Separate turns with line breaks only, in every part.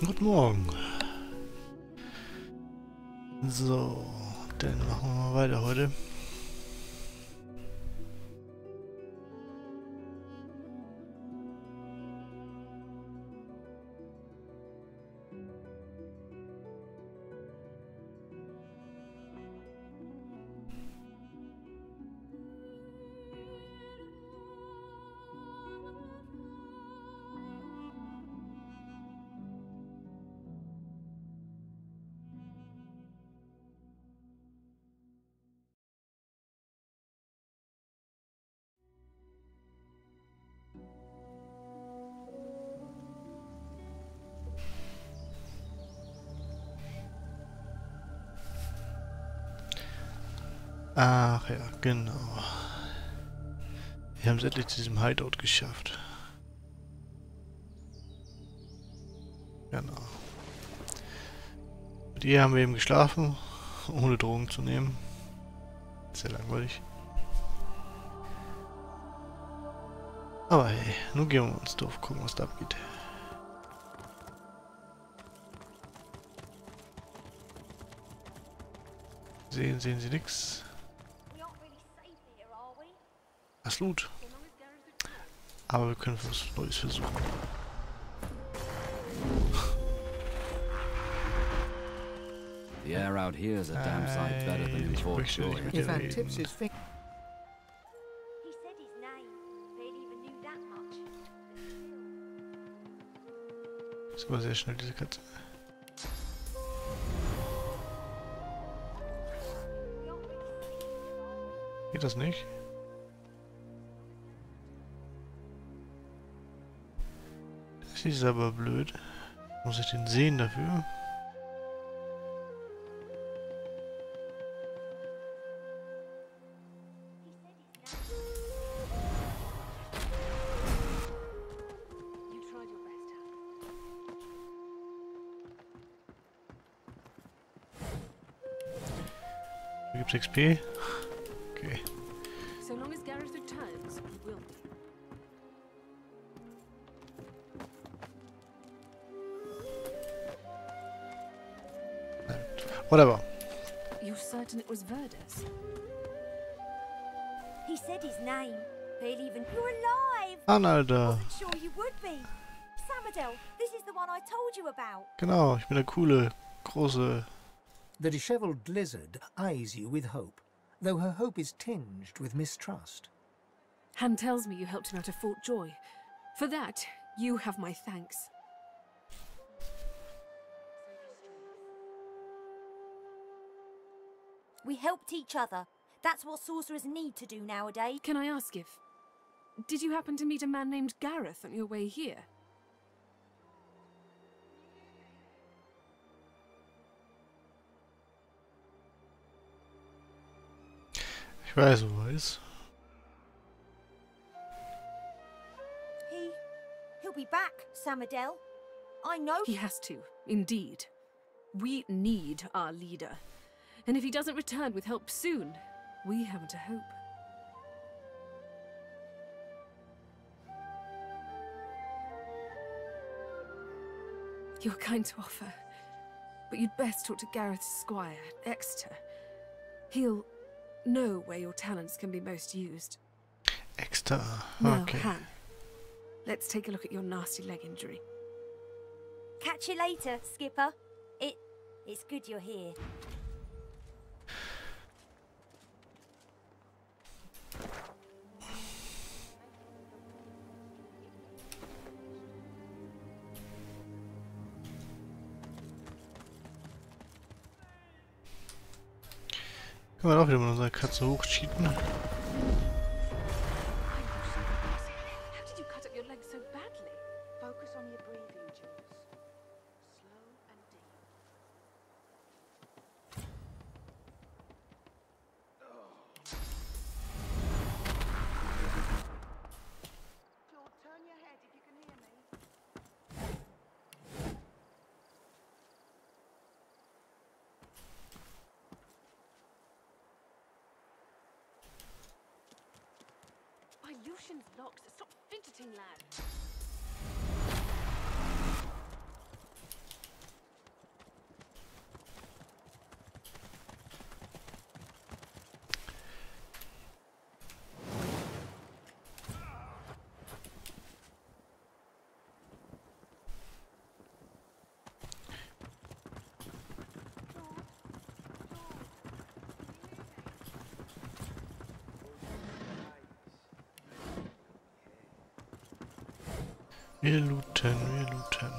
Guten Morgen. So, dann machen wir mal weiter heute. Ach ja, genau. Wir haben es endlich zu diesem Hideout geschafft. Genau. Mit ihr haben wir eben geschlafen, ohne Drogen zu nehmen. Sehr langweilig. Aber hey, nun gehen wir mal ins Dorf, gucken, was da abgeht. Sehen Sie nix? Das Loot. Aber wir können was Neues versuchen.
The air out here is a damn sight better than in Fort Joy.
If Aunt tips his finger.
He said his name. Barely even knew that much.
Das war sehr schnell, diese Katze. Geht das nicht? Das ist aber blöd. Muss ich den sehen dafür? Gibt's XP? Okay.
So long as Gareth returns, we will.
Whatever.
You're certain it was Verdus?
He said his name. Barely even. You're alive!
Alter.
Wasn't sure you would be. Samadel, this is the one I told you about.
Genau, ich bin der coole, große.
The dishevelled lizard eyes you with hope, though her hope is tinged with mistrust.
Han tells me you helped him out of Fort Joy. For that, you have my thanks.
We helped each other. That's what sorcerers need to do nowadays.
Can I ask if... Did you happen to meet a man named Gareth on your way here?
Ich weiß, wo er ist.
He'll be back, Samadel. I know.
He has to, indeed. We need our leader. And if he doesn't return with help soon, we haven't a hope. You're kind to offer, but you'd best talk to Gareth's squire, Exeter. He'll know where your talents can be most used.
Extra.
Now,
Okay.
Han, let's take a look at your nasty leg injury.
Catch you later, Skipper. It's good you're here.
Können wir auch wieder mit unserer Katze hochcheaten?
How did you cut up your leg so badly?
Focus on your breathing, Jules. Slow and deep. Claude, turn your head if you can hear me.
By Lucian's locks, stop fidgeting, lad.
Wir looten, wir looten.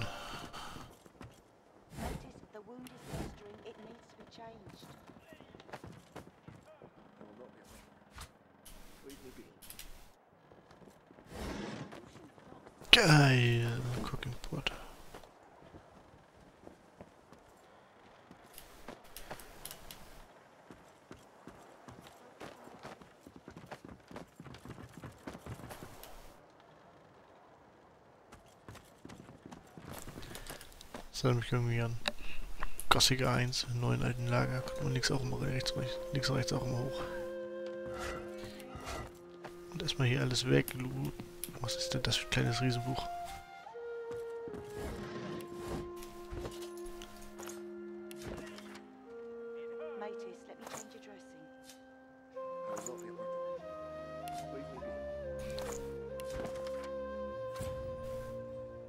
Notice the wound is festering. It needs to be changed.
Geil. Cooking Pot. Das erinnert mich irgendwie an Gothic 1, im neuen alten Lager. Guckt man links auch immer rechts, links und rechts auch immer hoch. Und erstmal hier alles weglooten. Was ist denn das für ein kleines Riesenbuch?
Mateys, let me change your dressing.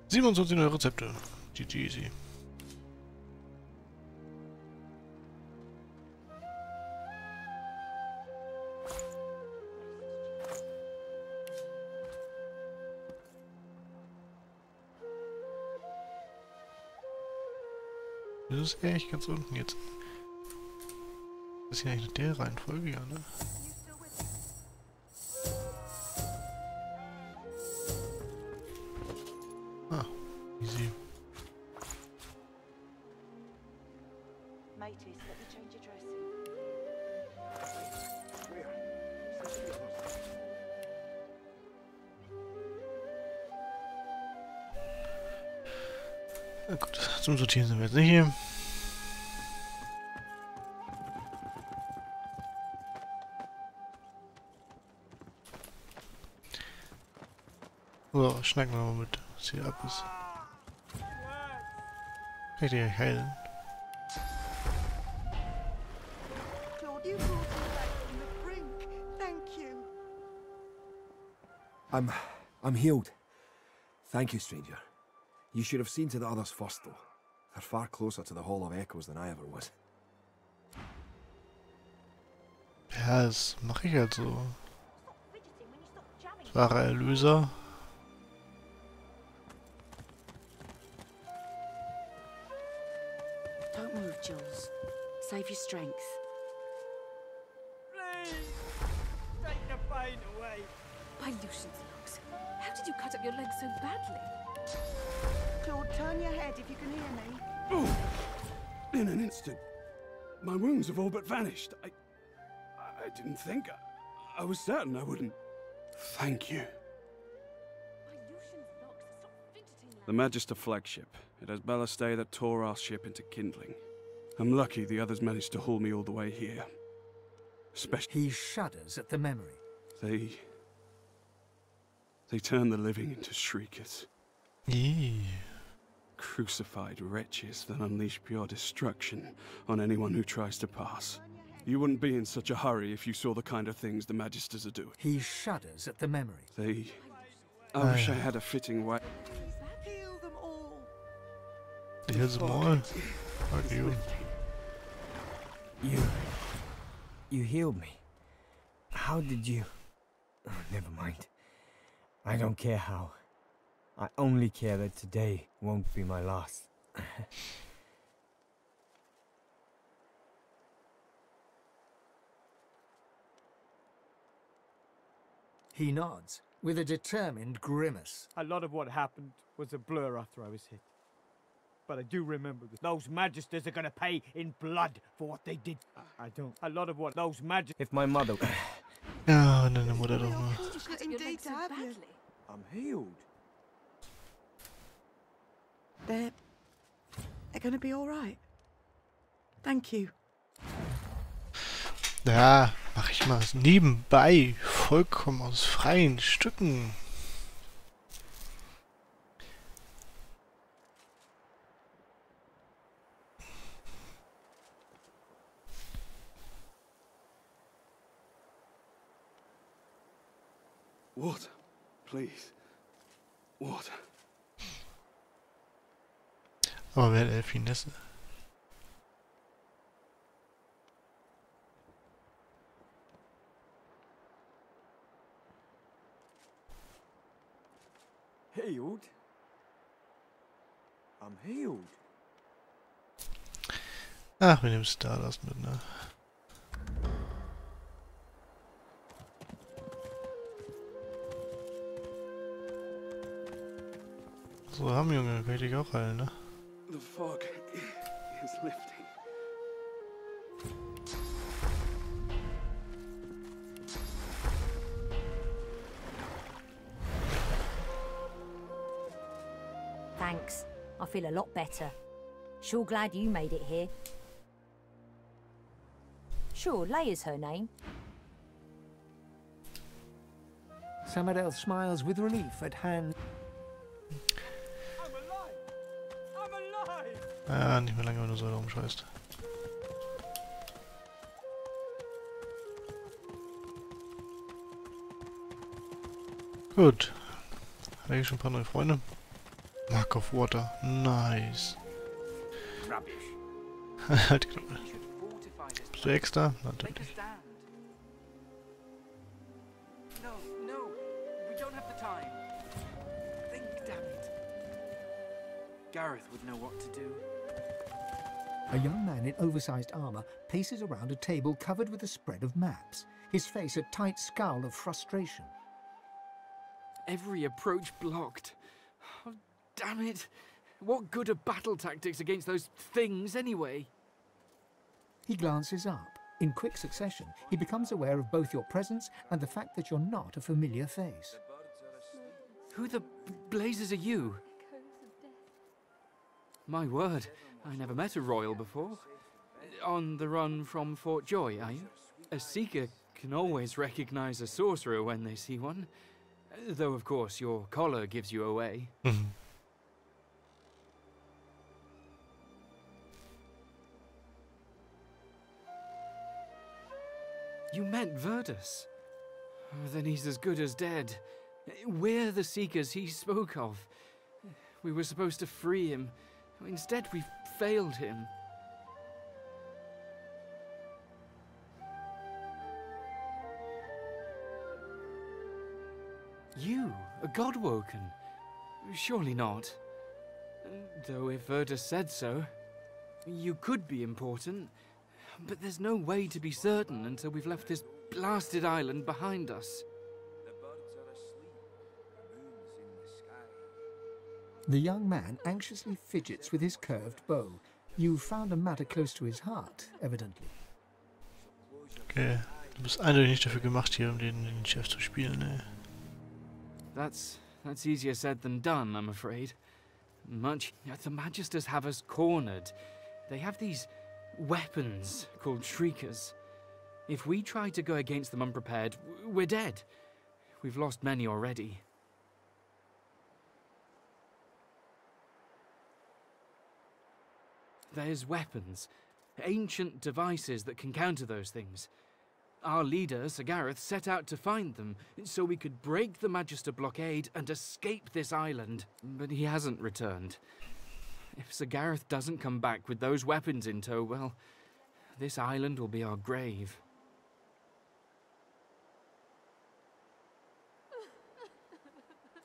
27 neue Rezepte. GG easy. Das ist echt ganz unten jetzt. Das ist ja eigentlich der Reihenfolge, ja, ne? Ah, easy.
Mateys, let me change your dressing.
Na gut, zum Sortieren sind wir jetzt nicht hier. So, schnacken wir mal mit, was hier ab ist. Kann ich dich heilen?
Claude, you brought me back from the brink. Thank you.
I'm healed. Thank you, stranger. You should have seen to the others first, though. They're far closer to the Hall of Echoes than I ever was.
Ja, das mache ich halt so.
Stop fidgeting when you stop jamming.
Wahrer Erlöser.
Don't move, Jules. Save your strength.
Please, take the pain away.
By Lucian's locks. How did you cut up your leg so badly?
Claude, turn your head if you can hear me.
Oh, in an instant, my wounds have all but vanished. I didn't think. I was certain I wouldn't. Thank you.
By Lucian's locks. Stop fidgeting,
The Magister flagship. It has ballast that tore our ship into kindling. I'm lucky the others managed to haul me all the way here. Especially
He shudders at the memory.
they turn the living into shriekers.
Yeah.
Crucified wretches that unleash pure destruction on anyone who tries to pass. You wouldn't be in such a hurry if you saw the kind of things the Magisters are doing.
He shudders at the memory.
I wish I had a fitting way.
Heal them all.
Here's more. Fuck you.
You healed me. How did you... Oh, never mind. I don't care how. I only care that today won't be my last.
He nods, with a determined grimace.
A lot of what happened was a blur after I was hit. But I do remember that those Magisters are gonna pay in blood for what they did. I don't. A lot of what those Magisters...
If my mother...
Ja, und deine Mutter doch mal.
How did you cut up your leg so badly?
I'm healed.
They're gonna be all right. Thank you.
Ja, mach ich mal nebenbei. Vollkommen aus freien Stücken.
Water, please. Water.
Aber wer hat Elfinesse?
Healed?
I'm healed.
Ach, wir nehmen Stardust mit, ne? So, haben Junge, kann ich dich auch heilen, ne?
The fog is lifting.
Thanks. I feel a lot better. Sure glad you made it here. Sure, Leia's her name.
Samadel smiles with relief at Han.
I'm alive! I'm alive!
Ja, nicht mehr lange, wenn du so rumscheißt. Gut. Habe ich schon ein paar neue Freunde? Mark of Water. Nice. Halt die Klappe. Bist du extra? Natürlich.
No, no, we don't have the time. Think, damn it. Gareth would know what to do.
A young man in oversized armor paces around a table covered with a spread of maps, his face a tight scowl of frustration.
Every approach blocked. Oh, damn it. What good are battle tactics against those things anyway?
He glances up. In quick succession, he becomes aware of both your presence and the fact that you're not a familiar face.
Who the blazes are you? My word, I never met a royal before. On the run from Fort Joy, are you? A seeker can always recognize a sorcerer when they see one. Though, of course, your collar gives you away. You met Verdus? Then he's as good as dead. We're the seekers he spoke of. We were supposed to free him. Instead, we failed him. You, a Godwoken? Surely not. Though if Verdus said so, you could be important. But there's no way to be certain until we've left this blasted island behind us.
The birds are asleep. The moon's in the sky.
The young man anxiously fidgets with his curved bow. You've found a matter close to his heart, evidently.
Okay, du bist eindeutig nicht dafür gemacht, hier den Chef zu spielen, ne?
That's easier said than done, I'm afraid. Much. The Magisters have us cornered. They have these weapons called shriekers. If we try to go against them unprepared, we're dead. We've lost many already. There's weapons, ancient devices that can counter those things. Our leader, Sir Gareth, set out to find them so we could break the Magister blockade and escape this island. But he hasn't returned. If Sir Gareth doesn't come back with those weapons in tow, well, this island will be our grave.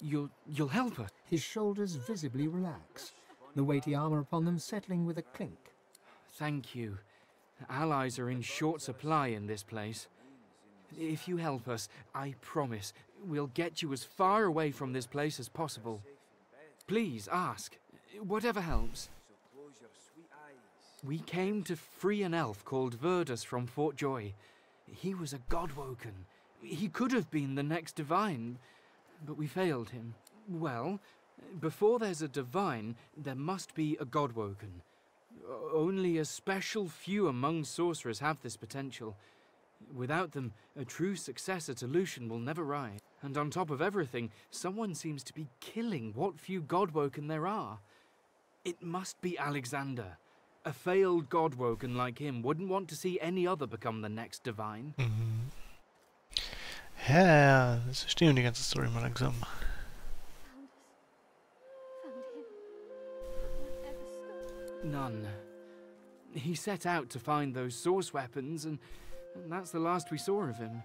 You'll help us?
His shoulders visibly relax, the weighty armor upon them settling with a clink.
Thank you. Allies are in short supply in this place. If you help us, I promise, we'll get you as far away from this place as possible. Please, ask. Whatever helps. We came to free an elf called Verdus from Fort Joy. He was a Godwoken. He could have been the next Divine, but we failed him. Well, before there's a Divine, there must be a Godwoken. Only a special few among sorcerers have this potential. Without them, a true successor to Lucian will never rise. And on top of everything, someone seems to be killing what few Godwoken there are. It must be Alexander. A failed Godwoken like him wouldn't want to see any other become the next Divine.
Ja, das verstehen die ganze Story mal langsam.
None. He set out to find those source weapons, and that's the last we saw of him.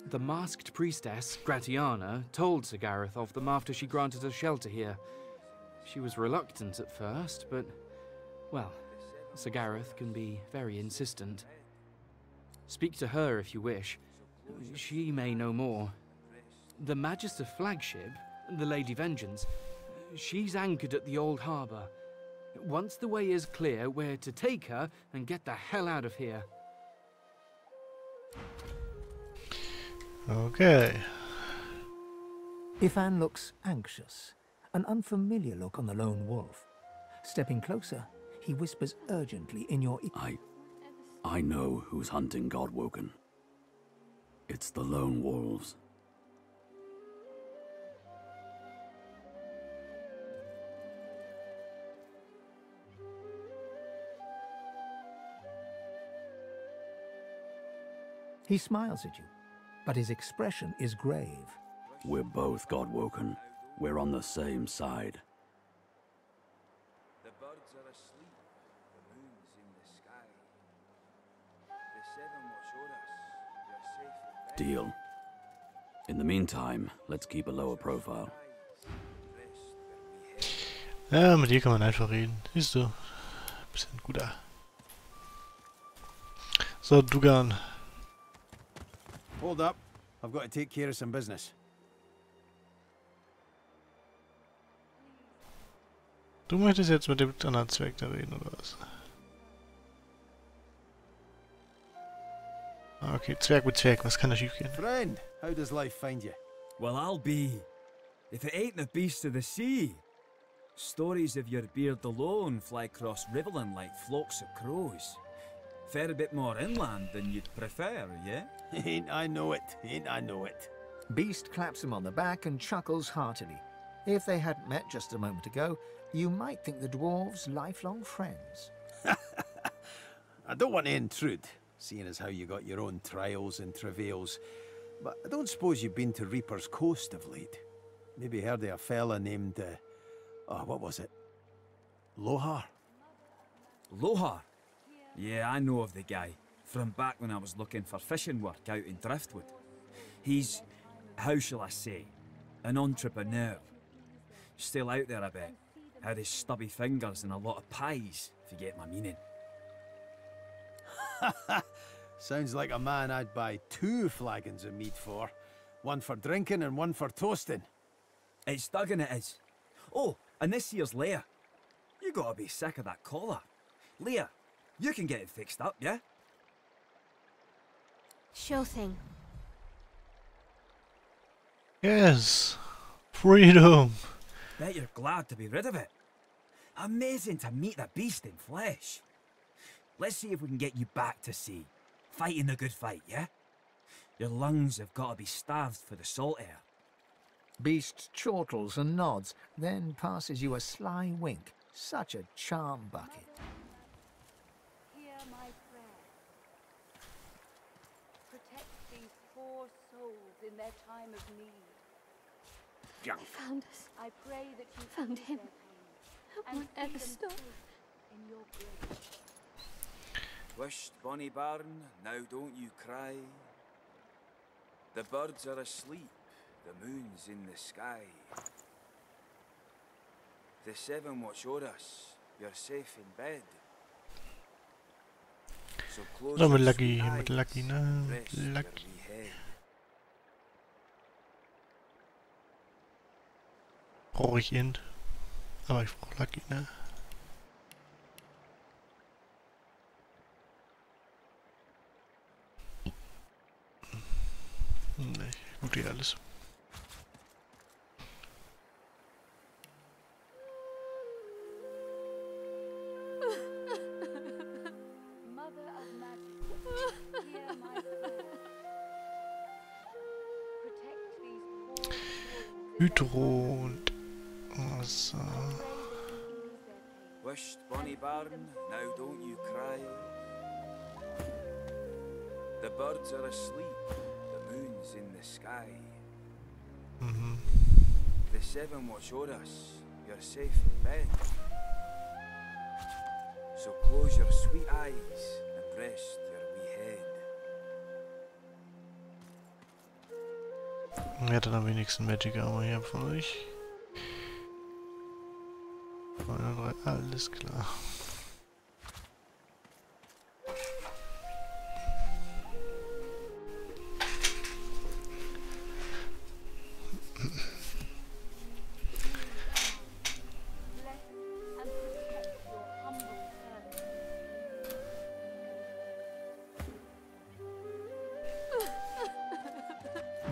The masked priestess, Gratiana, told Sir Gareth of them after she granted us shelter here. She was reluctant at first, but, well, Sir Gareth can be very insistent. Speak to her if you wish. She may know more. The Magister flagship, the Lady Vengeance, she's anchored at the old harbour. Once the way is clear, we're to take her and get the hell out of here.
Okay.
Ifan looks anxious, an unfamiliar look on the lone wolf. Stepping closer, he whispers urgently in your ear.
I know who's hunting Godwoken. It's the lone wolves.
He smiles at you, but his expression is grave.
We're both Godwoken. We're on the same side.
The birds are asleep, the moon's in the sky. The seven watch o'er us, you're safe in bed.
Deal. In the meantime, let's keep a lower profile.
Ja, mit ihr kann man einfach reden. Siehst du? Bisschen guter. So, Dugan.
Hold up. I've got to take care of some business.
Du möchtest jetzt mit dem anderen Zwerg da reden, oder was? Ah, okay, Zwerg mit Zwerg, was kann da schief gehen?
Friend, how does life find you?
Well, I'll be. If it ain't the beasts of the sea. Stories of your beard alone fly across Riverland like flocks of crows. Fair a bit more inland than you'd prefer, yeah?
Ain't I know it, ain't I know it.
Beast claps him on the back and chuckles heartily. If they hadn't met just a moment ago, you might think the dwarves lifelong friends.
I don't want to intrude, seeing as how you got your own trials and travails, but I don't suppose you've been to Reaper's Coast of late. Maybe heard of a fella named, what was it? Lohar?
Lohar? Yeah, I know of the guy. From back when I was looking for fishing work out in Driftwood. He's, how shall I say, an entrepreneur. Still out there a bit. Had his stubby fingers and a lot of pies, if you get my meaning.
Sounds like a man I'd buy 2 flagons of meat for. One for drinking and one for toasting.
It's Duggan it is. Oh, and this here's Leah. You gotta be sick of that collar. Leah, you can get it fixed up, yeah?
Sure thing.
Yes! Freedom!
Bet you're glad to be rid of it. Amazing to meet the beast in flesh. Let's see if we can get you back to sea. Fighting the good fight, yeah? Your lungs have got to be starved for the salt air.
Beast chortles and nods, then passes you a sly wink. Such a charm bucket.
Hear my prayer. Protect these poor souls in their time of need.
You found us.
I pray that you
Found him.
and
Won't ever
see them
stop.
safe in your grace.
Wished bonny bairn, now don't you cry. The birds are asleep, the moon's in the sky. The seven watch o'er us, you're safe in bed. So close
So, mit
your
Lucky,
sweet
mit
eyes
Lucky, ne?
and rest your
Lucky.
wee head.
Brauche ich Int. Aber ich brauche Lucky, ne? Ne, gut geht alles.
Mother of magic, hear my prayer. Protect these poor souls.
Hydro und... So.
Wished bonny bairn, now don't you cry. The birds are asleep, the moon's in the sky. The seven watch o'er us, you're safe in bed. So close your sweet eyes and rest your wee head.
Wer hat dann am wenigsten Magic Armor hier von euch? 2, 3, alles klar.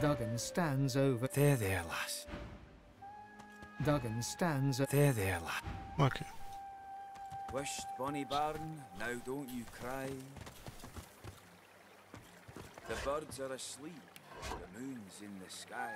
Duggan stands over.
There, lass.
Duggan stands.
There, lass.
Okay.
Wished, bonny bairn, now don't you cry. The birds are asleep, the moon's in the sky.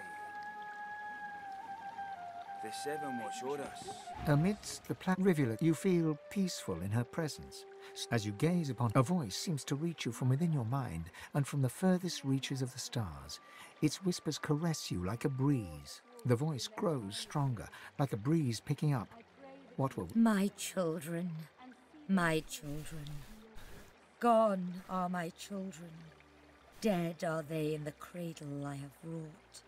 The seven watch o'er us.
Amidst the rivulet, you feel peaceful in her presence. As you gaze upon, a voice seems to reach you from within your mind and from the furthest reaches of the stars. Its whispers caress you like a breeze. The voice grows stronger, like a breeze picking up. What will...
My children, my children. Gone are my children. Dead are they in the cradle I have wrought.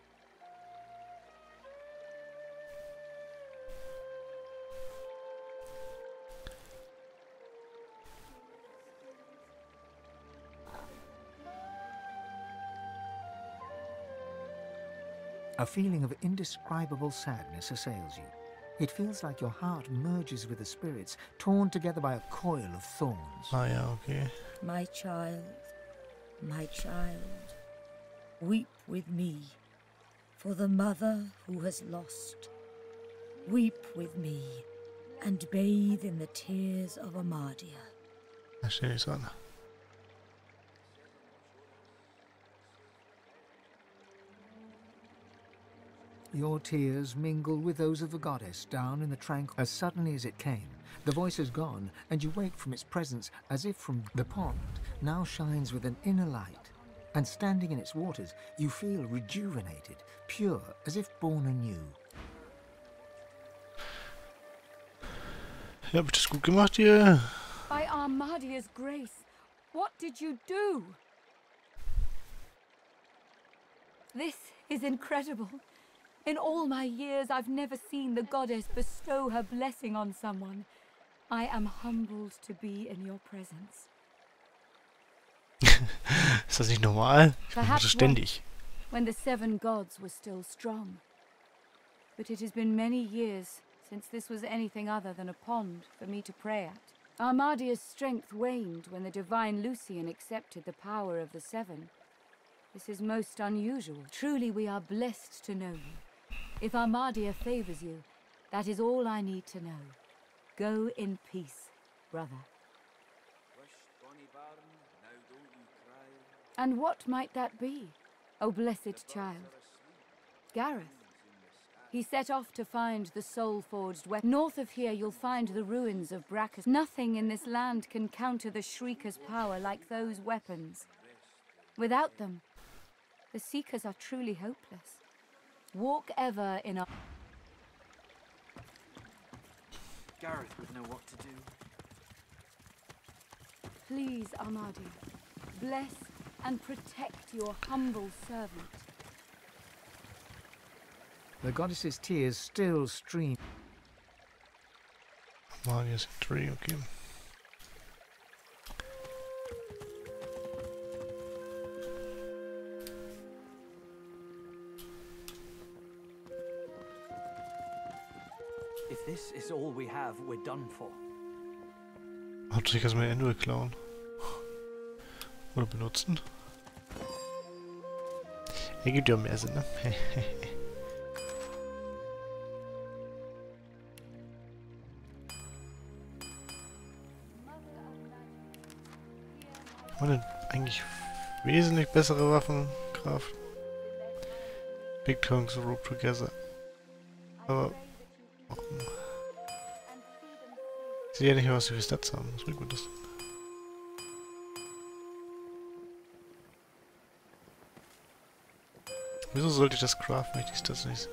A feeling of indescribable sadness assails you. It feels like your heart merges with the spirits, torn together by a coil of thorns.
Ah ja, okay.
My child, weep with me for the mother who has lost. Weep with me and bathe in the tears of Amadia.
Da steht nichts an.
Your tears mingle with those of the goddess down in the tranquil. As suddenly as it came, the voice is gone, and you wake from its presence as if from the pond now shines with an inner light. And standing in its waters, you feel rejuvenated, pure, as if born anew.
Ja, hab ich das gut gemacht hier?
By Armadia's grace, what did you do? This is incredible. In all my years, I've never seen the goddess bestow her blessing on someone. I am humbled to be in your presence.
Ist das nicht normal? Ich mache das
Perhaps
ständig.
when the seven gods were still strong. But it has been many years since this was anything other than a pond for me to pray at. Armadia's strength waned when the divine Lucian accepted the power of the seven. This is most unusual. Truly we are blessed to know you. If Armadia favors you, that is all I need to know. Go in peace, brother. And what might that be, O blessed child? Gareth. He set off to find the soul-forged weapon. North of here you'll find the ruins of Brackus. Nothing in this land can counter the Shrieker's power like those weapons. Without them, the Seekers are truly hopeless. Walk ever in a...
Gareth would know what to do.
Please, Armadia, bless and protect your humble servant.
The goddess's tears still stream.
Magia's tree, okay.
If this is all we have, we're done for.
Hauptsächlich erstmal die Ende klauen. Oder benutzen. Ergibt ja mehr Sinn, ne? Haben wir denn eigentlich wesentlich bessere Waffenkraft? Big Tongues rope together. Aber warum? Ich sehe ja nicht mehr, was sie für Stats haben. Was bringt mir das? Wieso sollte ich das craften, wenn ich die Stats nicht sehe?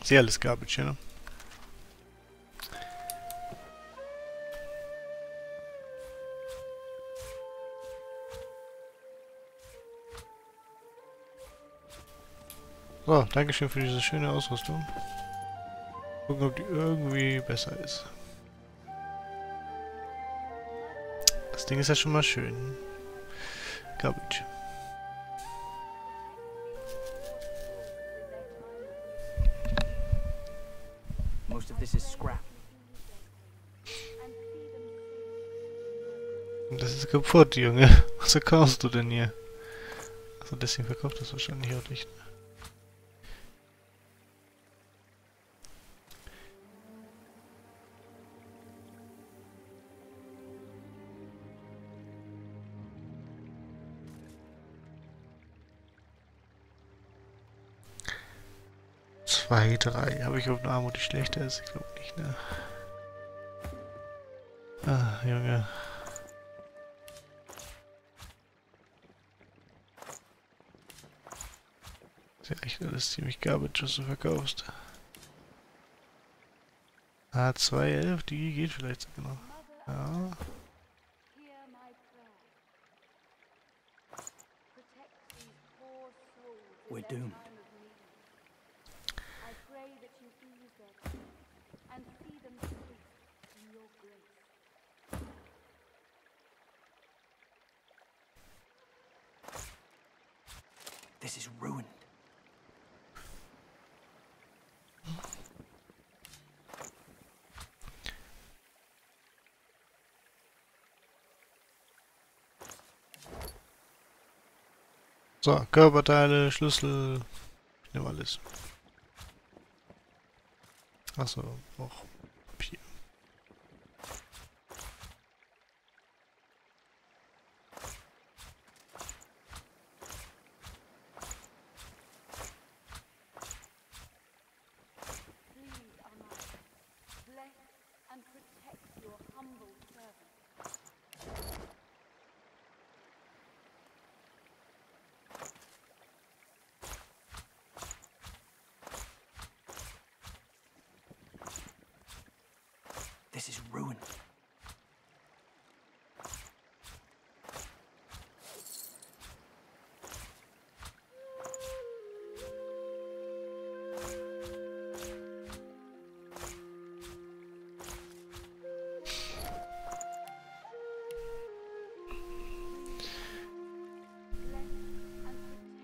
Sehr alles Garbage, ne? So, dankeschön für diese schöne Ausrüstung. Gucken, ob die irgendwie besser ist. Das Ding ist ja schon mal schön. Garbage.
Most of this is scrap.
Das ist kaputt, Junge. Was verkaufst du denn hier? Also deswegen verkauft das wahrscheinlich auch nicht. Zwei, drei. Habe ich auf eine Armut, die schlechter ist? Ich glaube nicht, ne? Ah, Junge. Ist ja echt alles ziemlich garbage, was du verkaufst. Ah, 2,11, die geht vielleicht sogar noch. Ja.
We're doomed. This is ruined.
So, Körperteile, Schlüssel, ich nehme alles. Achso, auch Papier.
This is ruined.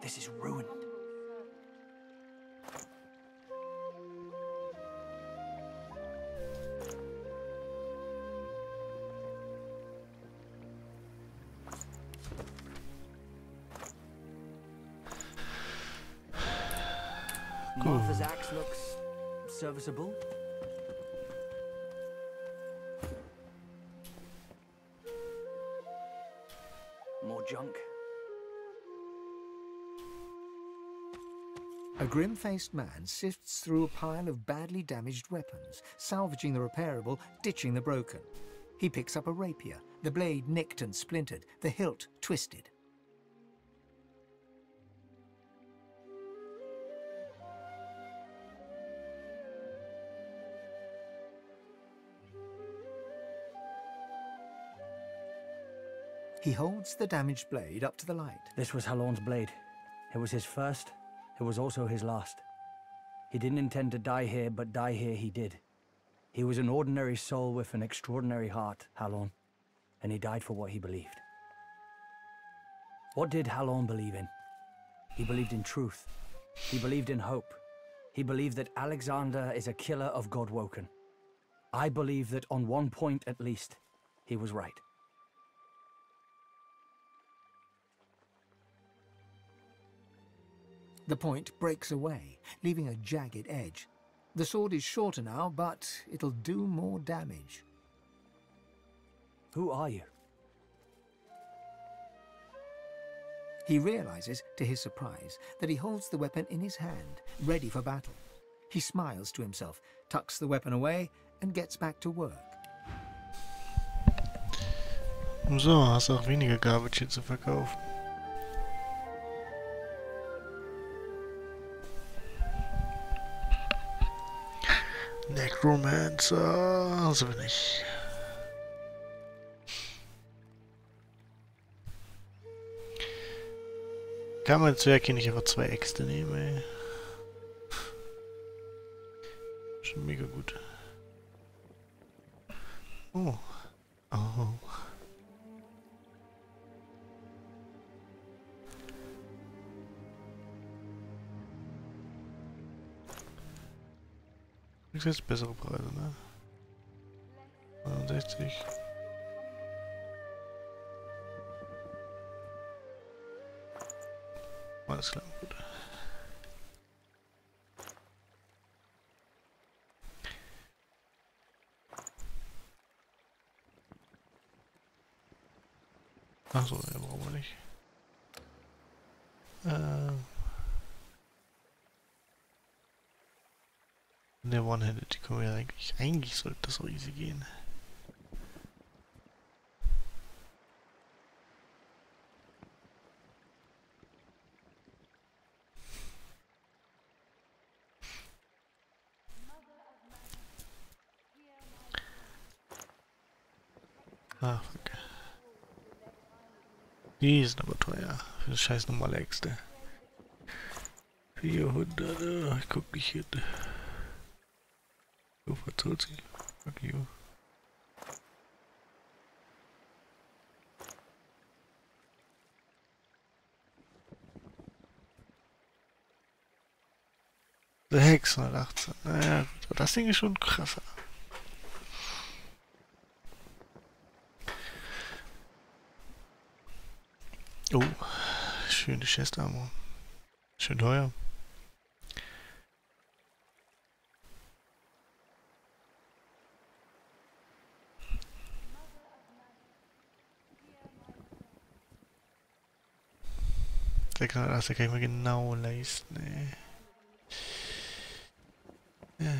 This is ruined. Martha's axe looks serviceable. More junk.
A grim-faced man sifts through a pile of badly damaged weapons, salvaging the repairable, ditching the broken. He picks up a rapier, the blade nicked and splintered, the hilt twisted. He holds the damaged blade up to the light.
This was Halorn's blade. It was his first. It was also his last. He didn't intend to die here, but die here he did. He was an ordinary soul with an extraordinary heart, Halorn, and he died for what he believed. What did Halorn believe in? He believed in truth. He believed in hope. He believed that Alexander is a killer of Godwoken. I believe that on one point at least, he was right.
The point breaks away, leaving a jagged edge. The sword is shorter now, but it'll do more damage.
Who are you?
He realizes, to his surprise, that he holds the weapon in his hand, ready for battle. He smiles to himself, tucks the weapon away, and gets back to work.
So, hast auch weniger Garbage hier zu verkaufen. Necromancer, so bin ich. Kann man Zwerg hier nicht einfach 2 Äxte nehmen, ey. Schon mega gut. Oh. Oh. Das ist jetzt bessere Preise, ne? 69. Alles klar, gut. Achso, ja, brauchen wir nicht. Der One-Handed, die können wir ja eigentlich sollte das so easy gehen. Ah, fuck. Die sind aber teuer. Für das scheiß normale Äxte. 400, ich guck nicht hin. So verzollt sie. Fuck you. Der 618. Naja, gut. Das Ding ist schon krasser. Oh, schöne Chest Armor. Schön teuer. Das kann ich mir genau leisten, ey. Ja.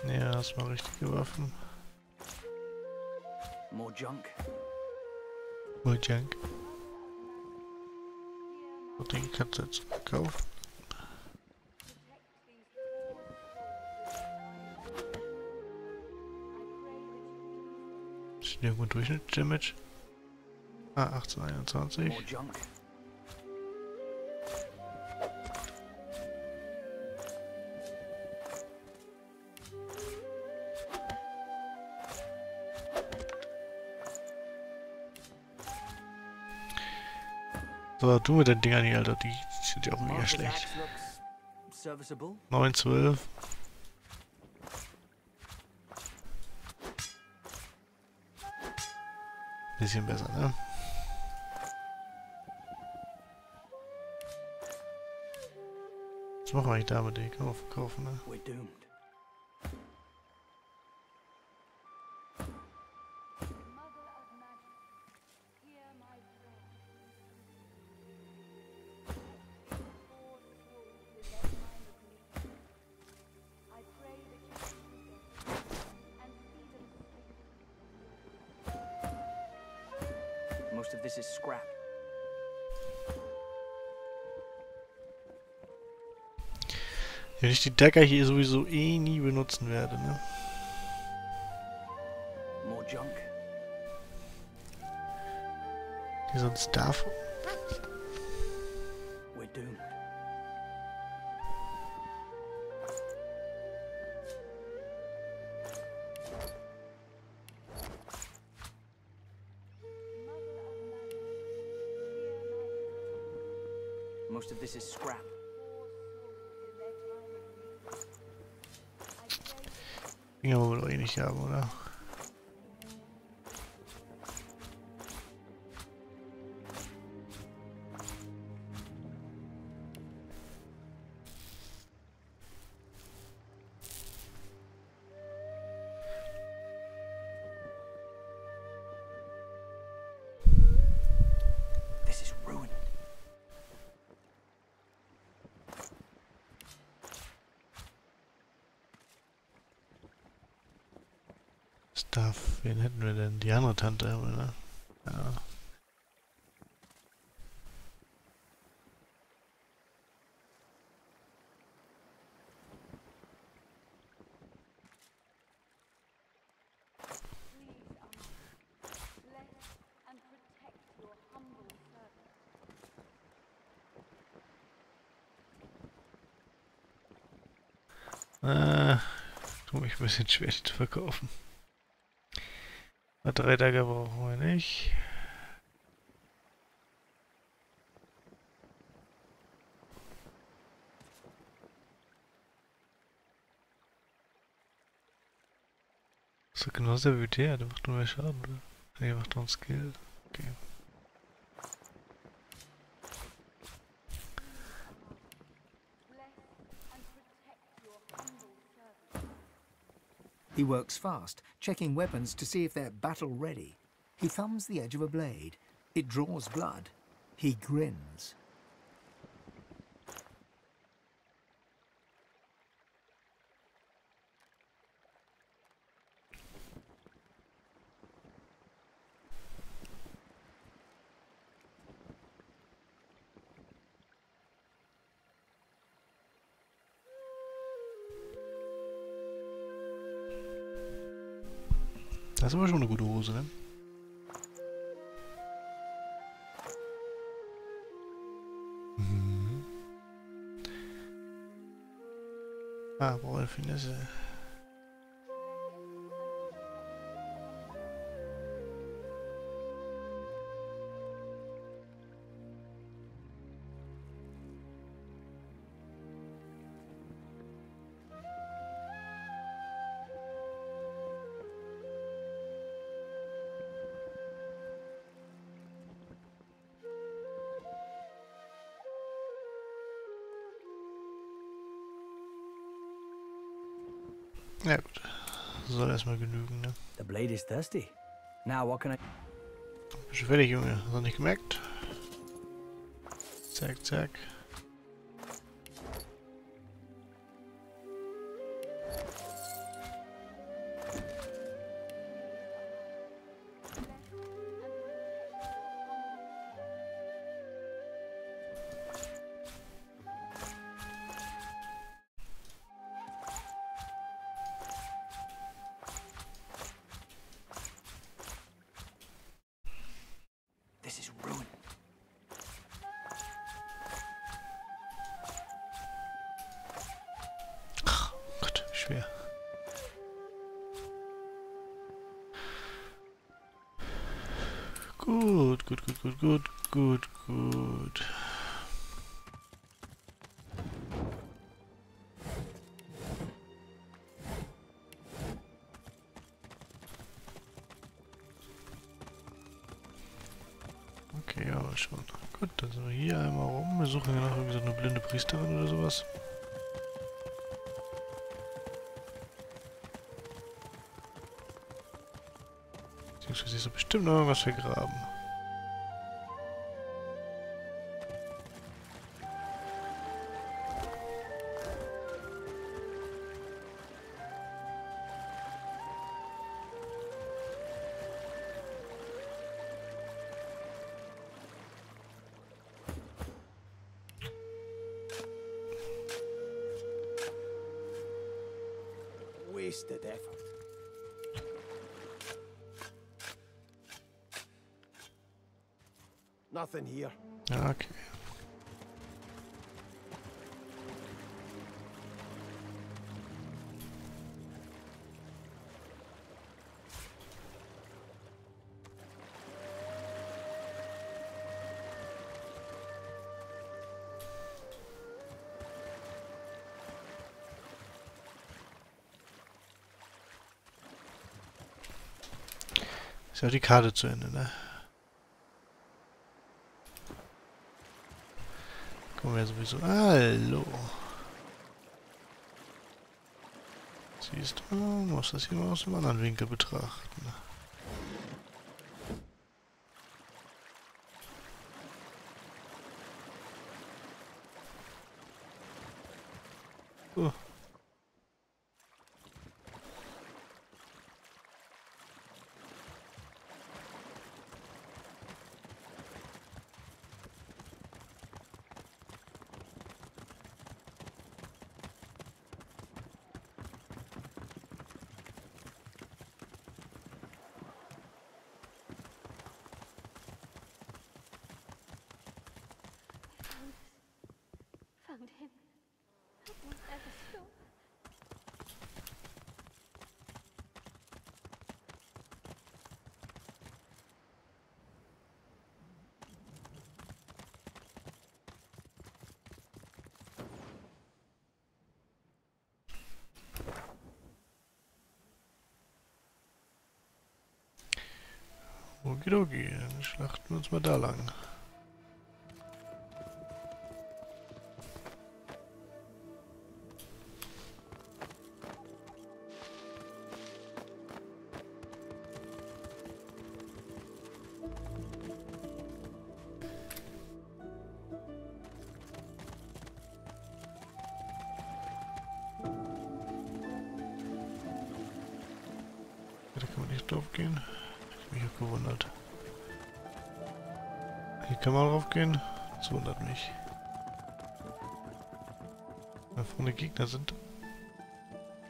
Ja, das war richtige Waffen.
More junk.
More junk. Und den kannst du jetzt verkaufen. Ist irgendwo Durchschnittsdamage? Ah, 1821.
More junk.
So, du mit den Dingern hier, Alter, die sind ja auch mega schlecht. 9, 12. Bisschen besser, ne? Was machen wir eigentlich damit? Die können wir verkaufen, ne?
Most of this is scrap.
Wenn ich die Dagger hier sowieso nie benutzen werde, ne?
More junk.
Die sonst darf.
We're doomed. Most of this is scrap.
Dinger wollen wir doch eh nicht haben, oder? Stuff. Wen hätten wir denn? Die andere Tante, oder? Ja. Tue mich ein bisschen schwer, die zu verkaufen. 3 Tage brauchen wir nicht. So genau der wie der macht nur mehr Schaden, oder? Nee, macht nur einen Skill. Okay.
He works fast, checking weapons to see if they're battle-ready. He thumbs the edge of a blade. It draws blood. He grins.
Das ist aber schon eine gute Hose, ne? Mhm. Ah, boah, Finesse. Ja gut, soll erstmal genügen, ne?
The blade is thirsty. Now what can I...
Bist du fertig, Junge? Hast du nicht gemerkt? Zack, zack.
This is ruin.
Gott, schwer. Gut, gut, gut, gut, gut, gut, gut. Okay, aber schon. Gut, dann sind wir hier einmal rum. Wir suchen hier noch irgendwie so eine blinde Priesterin oder sowas. Beziehungsweise ist da bestimmt noch irgendwas vergraben.
Wasted effort. Nothing here.
Okay. Ist ja auch die Karte zu Ende, ne? Kommen wir sowieso. Hallo. Siehst du, muss das hier mal aus einem anderen Winkel betrachten. Okidoki, dann schlachten wir uns mal da lang. Da kann man nicht drauf gehen. Ich mich auch gewundert. Hier kann man drauf gehen. Das wundert mich. Da vorne Gegner sind.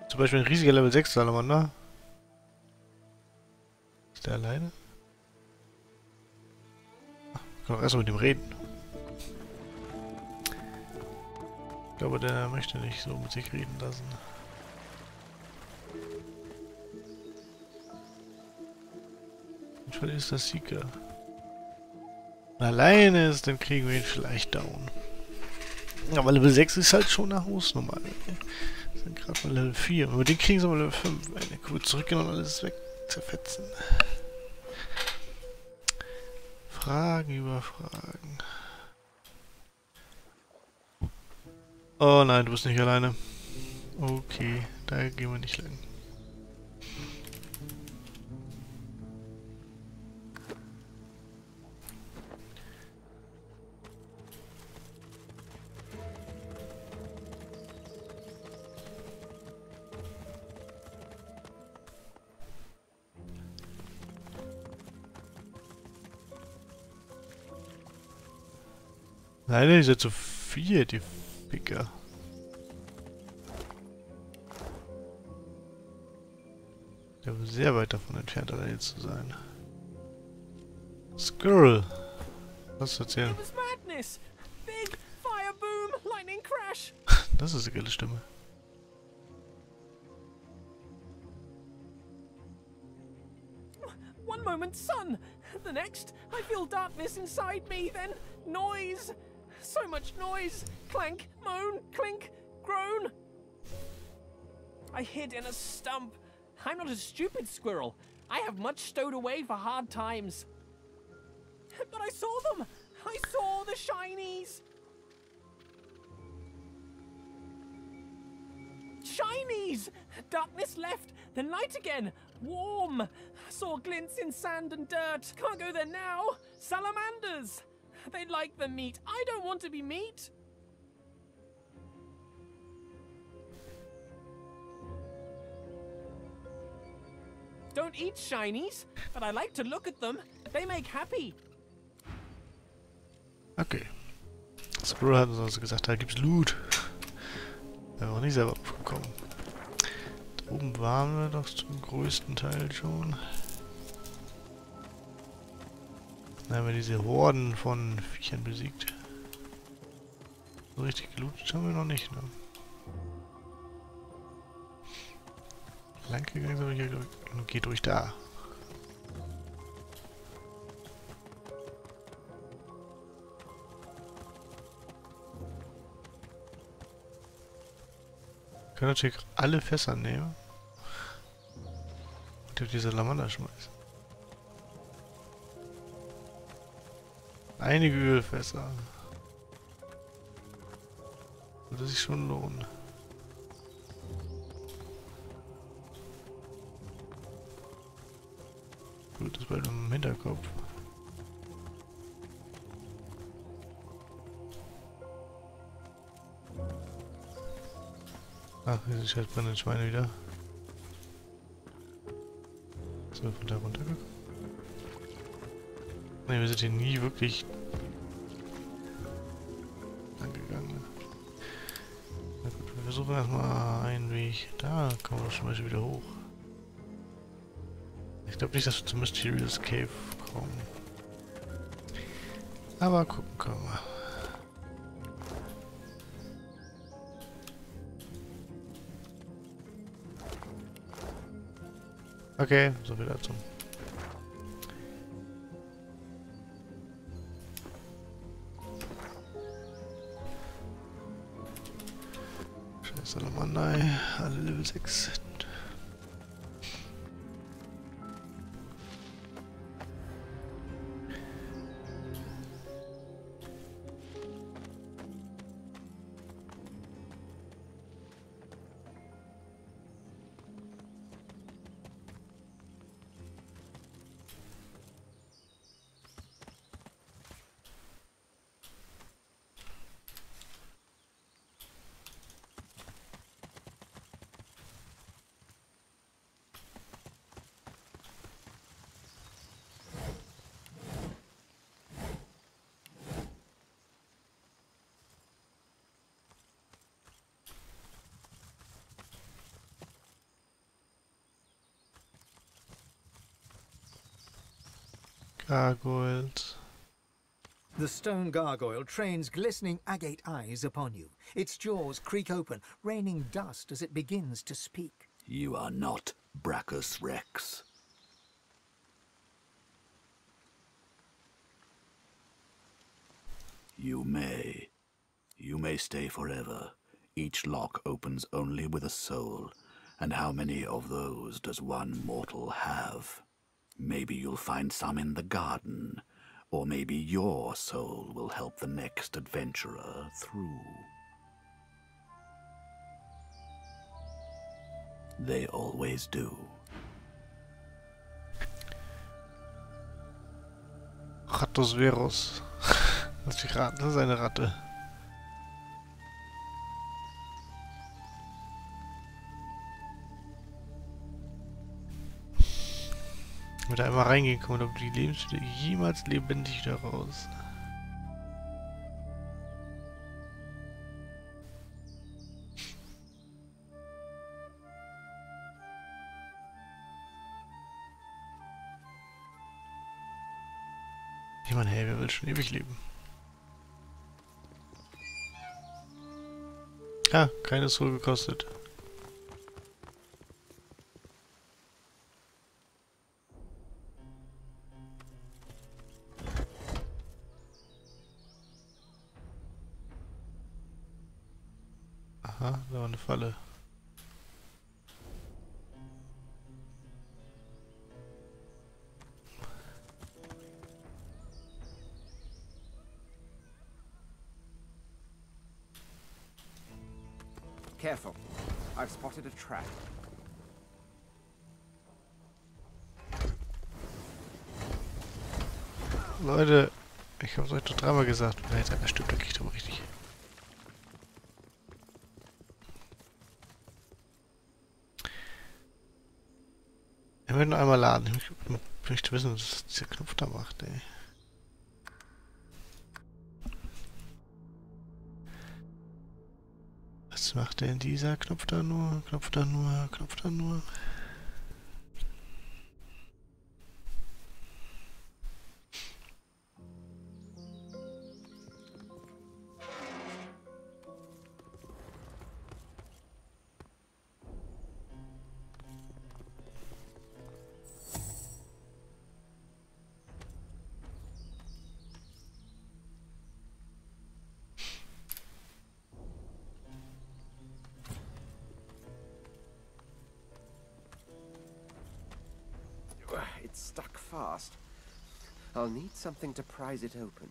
Zum Beispiel ein riesiger Level 6 Salamander. Ist der alleine? Ach, ich kann auch erstmal mit ihm reden. Ich glaube, der möchte nicht so mit sich reden lassen. Manchmal ist das Seeker. Wenn er alleine ist, dann kriegen wir ihn vielleicht down. Aber Level 6 ist halt schon eine Hausnummer. Wir sind gerade mal Level 4. Aber den kriegen sie mal Level 5. Eine Kurve zurückgehen und alles weg zerfetzen. Fragen über Fragen. Oh nein, du bist nicht alleine. Okay, da gehen wir nicht lang. Nein, ihr seid zu viel, die Ficker. Der war sehr weit davon entfernt, alleine zu sein. Squirrel! Was zu erzählen? Das ist eine geile Stimme.
One moment sun, the next I feel darkness inside me, then noise. So much noise. Clank, moan, clink, groan. I hid in a stump. I'm not a stupid squirrel. I have much stowed away for hard times. But I saw them. I saw the shinies. Shinies! Darkness left, then light again. Warm. Saw glints in sand and dirt. Can't go there now. Salamanders. They like the meat. I don't want to be meat. Don't eat shinies, but I like to look at them. They make happy.
Okay. Squirrel hat uns also gesagt, da gibt's Loot. Da sind wir nicht selber aufgekommen. Da oben waren wir doch zum größten Teil schon. Dann haben wir diese Horden von Viechern besiegt. So richtig gelootet haben wir noch nicht, ne? Lang gegangen sind wir hier, glaube ich. Geht durch da. Wir können natürlich alle Fässer nehmen. Und auf diese Salamander schmeißen. Einige Ölfässer. Würde sich schon lohnen. Gut, das bleibt im Hinterkopf. Ach, diese scheiß brennenden Schweine wieder. Sind wir von da runtergekommen? Ne, wir sind hier nie wirklich angegangen. Na gut, wir versuchen erstmal einen Weg. Da kommen wir schon mal wieder hoch. Ich glaube nicht, dass wir zum Mysterious Cave kommen. Aber gucken können wir. Okay, so viel dazu. Scheiß Salamander, alle Level 6. Gargoyles.
The stone gargoyle trains glistening agate eyes upon you. Its jaws creak open, raining dust as it begins to speak.
You are not Brachus Rex. You may stay forever. Each lock opens only with a soul, and how many of those does one mortal have? Maybe you'll find some in the garden, or maybe your soul will help the next adventurer through. They always do.
Rattus Verus. Das ist eine Ratte. Ich bin da einmal reingekommen, ob die Lebensmittel jemals lebendig da raus. Ich meine, hey, wer will schon ewig leben? Ah, keine Soul gekostet. Aha, da war eine Falle.
Careful. I've spotted a trap.
Leute, ich hab's euch doch dreimal gesagt. Wenn jetzt einer stirbt, dann kriegt er aber richtig. Wir werden einmal laden. Ich möchte wissen, was dieser Knopf da macht, ey. Was macht denn dieser Knopf da nur? Knopf da nur, Knopf da nur.
It's stuck fast. I'll need something to prise it open.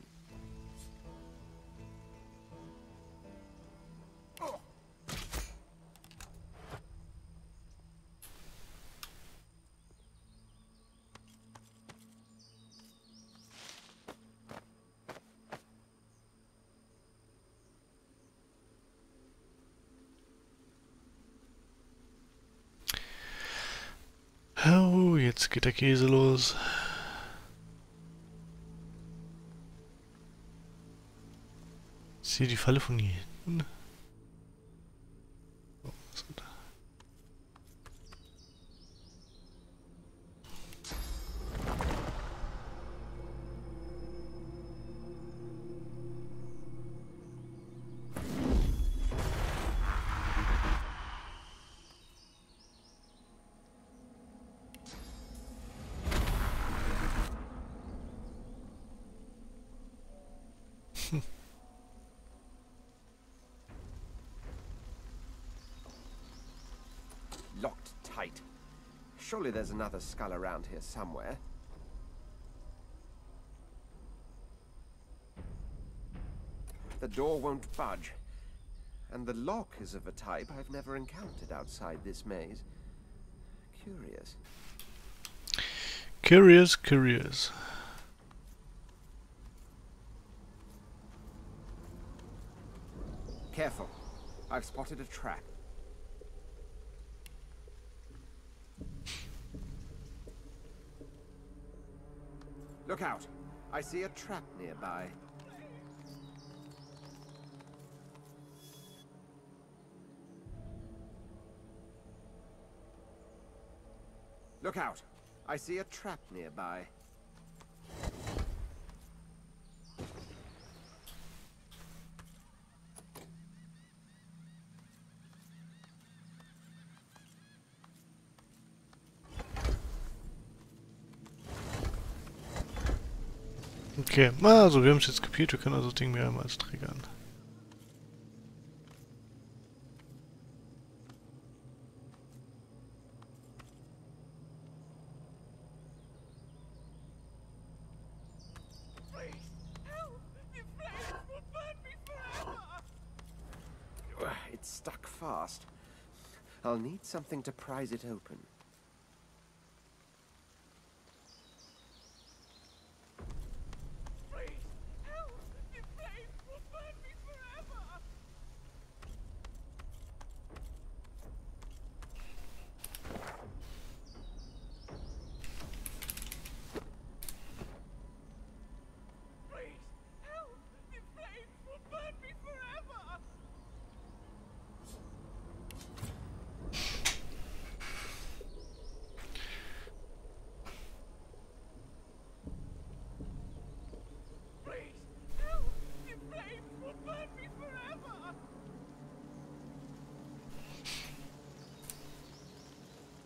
Oh, jetzt geht der Käse los. Ich sehe die Falle von hier hinten. Oh, was ist da?
Locked tight. Surely there's another skull around here somewhere. The door won't budge. And the lock is of a type I've never encountered outside this maze. Curious.
Curious, curious.
Careful. I've spotted a trap. Look out! I see a trap nearby. Look out! I see a trap nearby.
Okay, also wir haben es jetzt kapiert, wir können also das Ding mehrmals triggern.
It's stuck fast. I'll need something to prise it open.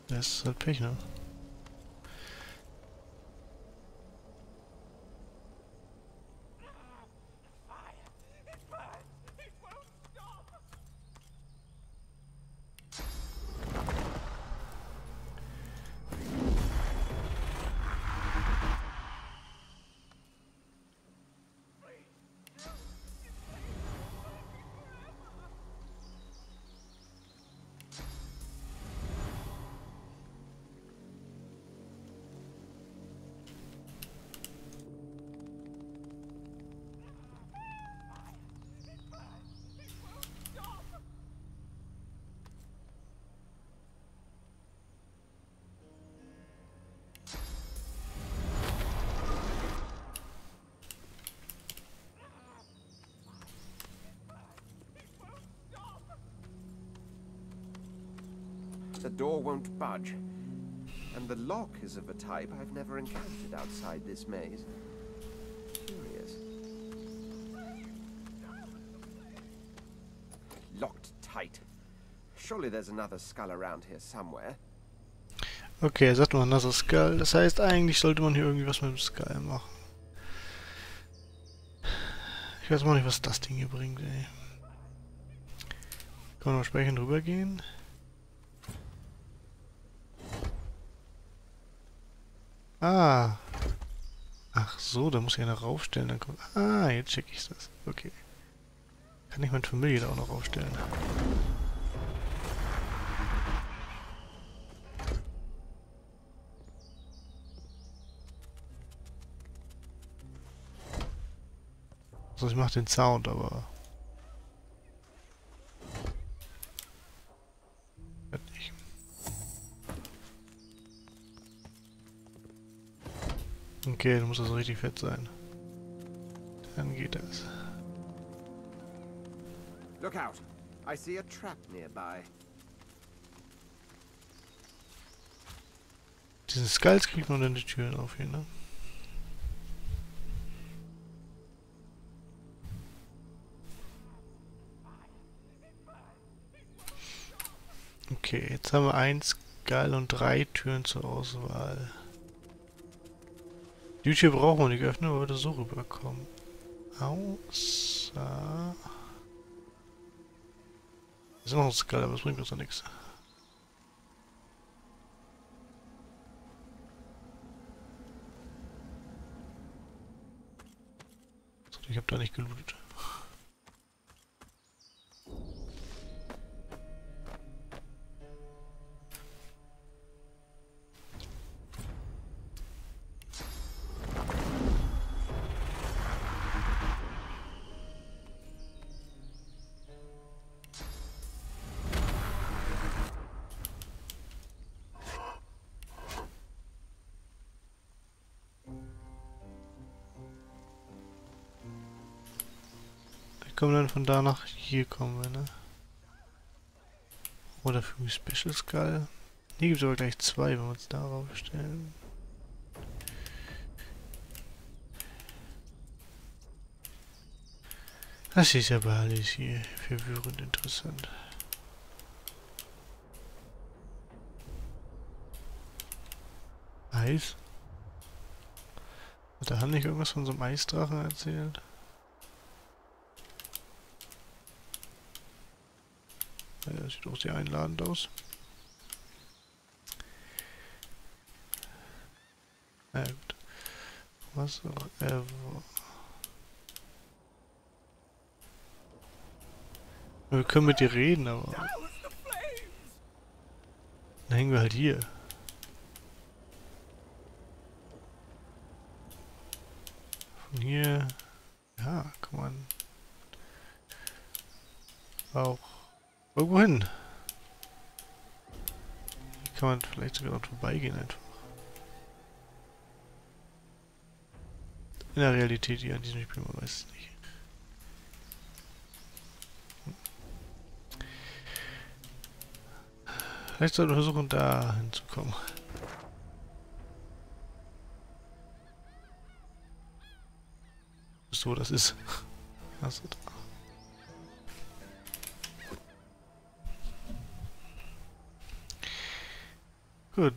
Das ist halt Pech, ne?
The door won't budge, and the lock is of a type I've never encountered outside this maze. Curious. Locked tight. Surely there's another skull around here somewhere.
Okay, er sagt mal another skull. Das heißt, eigentlich sollte man hier irgendwie was mit dem Skull machen. Ich weiß mal nicht, was das Ding hier bringt, ey. Kann man noch speichern drüber gehen? Ah. Ach so, da muss ich einer raufstellen. Dann kommt. Ah, jetzt check ich das. Okay. Kann ich meine Familie da auch noch raufstellen? Also ich mache den Sound, aber... nicht. Okay, dann muss das richtig fett sein. Dann geht das.
Look out! I see a trap nearby.
Diesen Skulls kriegt man dann die Türen auf hier, ne? Okay, jetzt haben wir 1 Skull und 3 Türen zur Auswahl. Die Tür brauchen wir nicht öffnen, aber wir so rüberkommen. Außer... Das ist noch ein Skull, aber das bringt uns ja nichts. Ich habe da nicht gelootet. Kommen dann von da nach hier kommen wir, ne? Oder für Special Skull. Hier gibt es aber gleich 2, wenn wir uns darauf stellen. Das ist aber alles hier verwirrend interessant. Eis. Hat der Han nicht irgendwas von so einem Eisdrachen erzählt? Ja, das sieht auch sehr einladend aus. Na gut. Was auch ever. Wir können mit dir reden, aber... Dann hängen wir halt hier. Von hier... Ja, kann man... auch... irgendwo hin. Hier kann man vielleicht sogar noch vorbeigehen einfach. In der Realität hier an diesem Spiel, man weiß es nicht. Vielleicht sollten wir versuchen, da hinzukommen. So, das ist. Was ist da? Gut.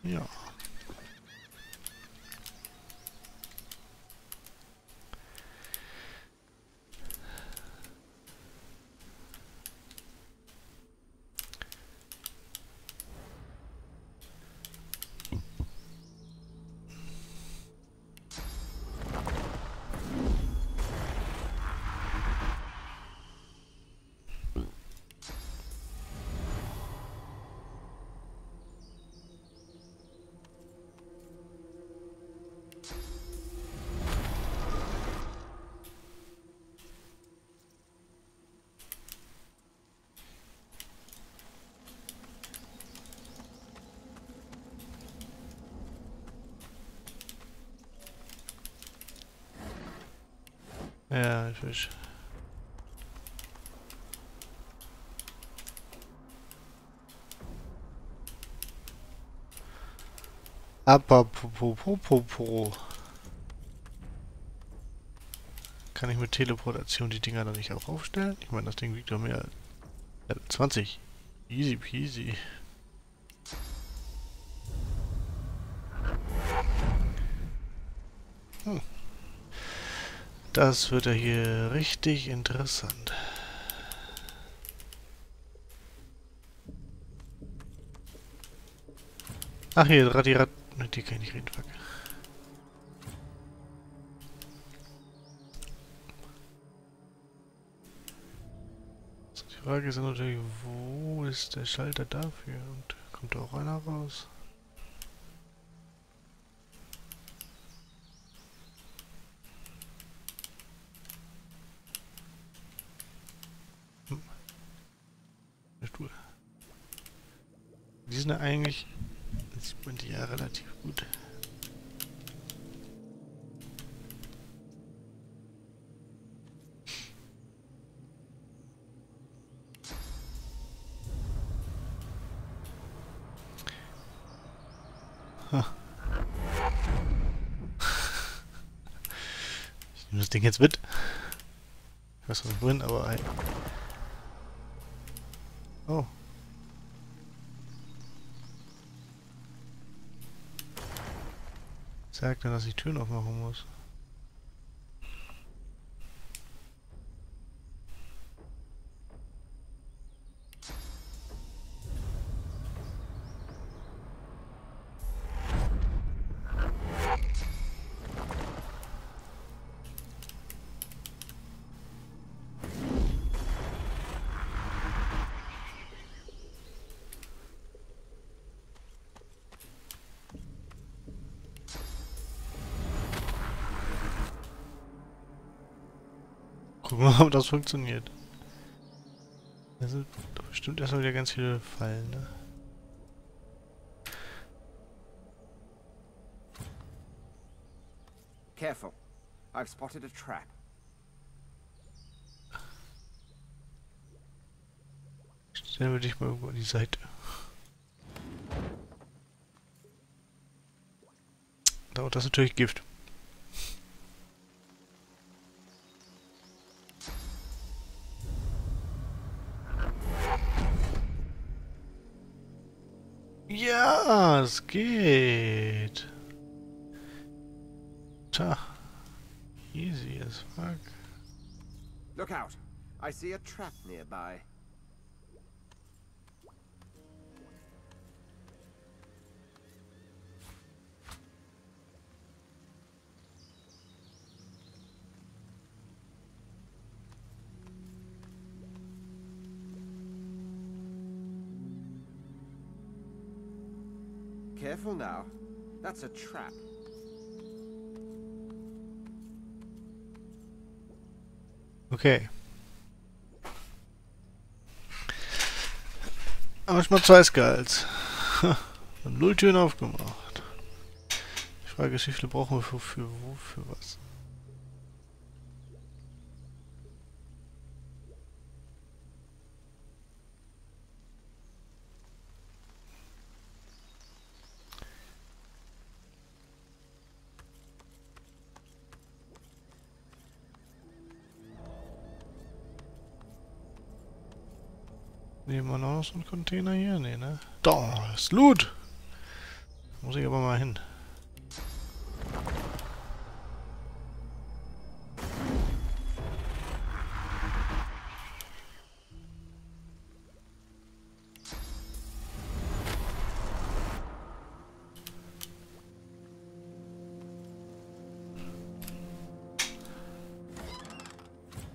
Ja. Ja, ein Fisch. Apropos. Kann ich mit Teleportation die Dinger dann nicht auch aufstellen? Ich meine, das Ding wiegt doch mehr als 20. Easy peasy. Das wird ja hier richtig interessant. Ach hier, Radirat. Mit dir kann ich nicht reden, fuck. So, die Frage ist natürlich, wo ist der Schalter dafür? Und kommt da auch einer raus? Stuhl. Die sind ja eigentlich... Jetzt sieht man die ja relativ gut. Ha. Ich nehme das Ding jetzt mit. Ich weiß, was ich bin, aber... Hey. Oh. Sagt er, dass ich Türen aufmachen muss. Gucken wir mal, ob das funktioniert. Da sind bestimmt erstmal wieder ganz viele Fallen, ne?
Careful. I've spotted a trap.
Stellen wir dich mal irgendwo an die Seite. Dauert das natürlich Gift. Ja! Ah, es geht. Tja. Easy as fuck.
Look out. I see a trap nearby. Careful now. That's a trap.
Okay. Aber ich mal 2 Skulls. Und 0 Türen aufgemacht. Die Frage ist, wie viele brauchen wir für was? Nehmen wir noch so einen Container hier? Nee, ne? Da ist Loot! Muss ich aber mal hin.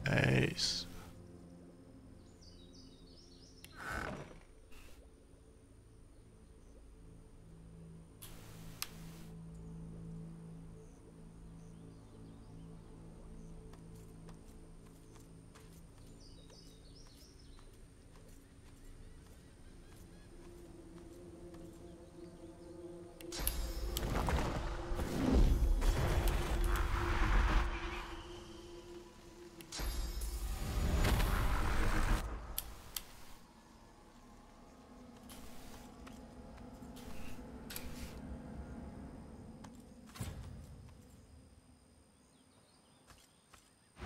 Nice.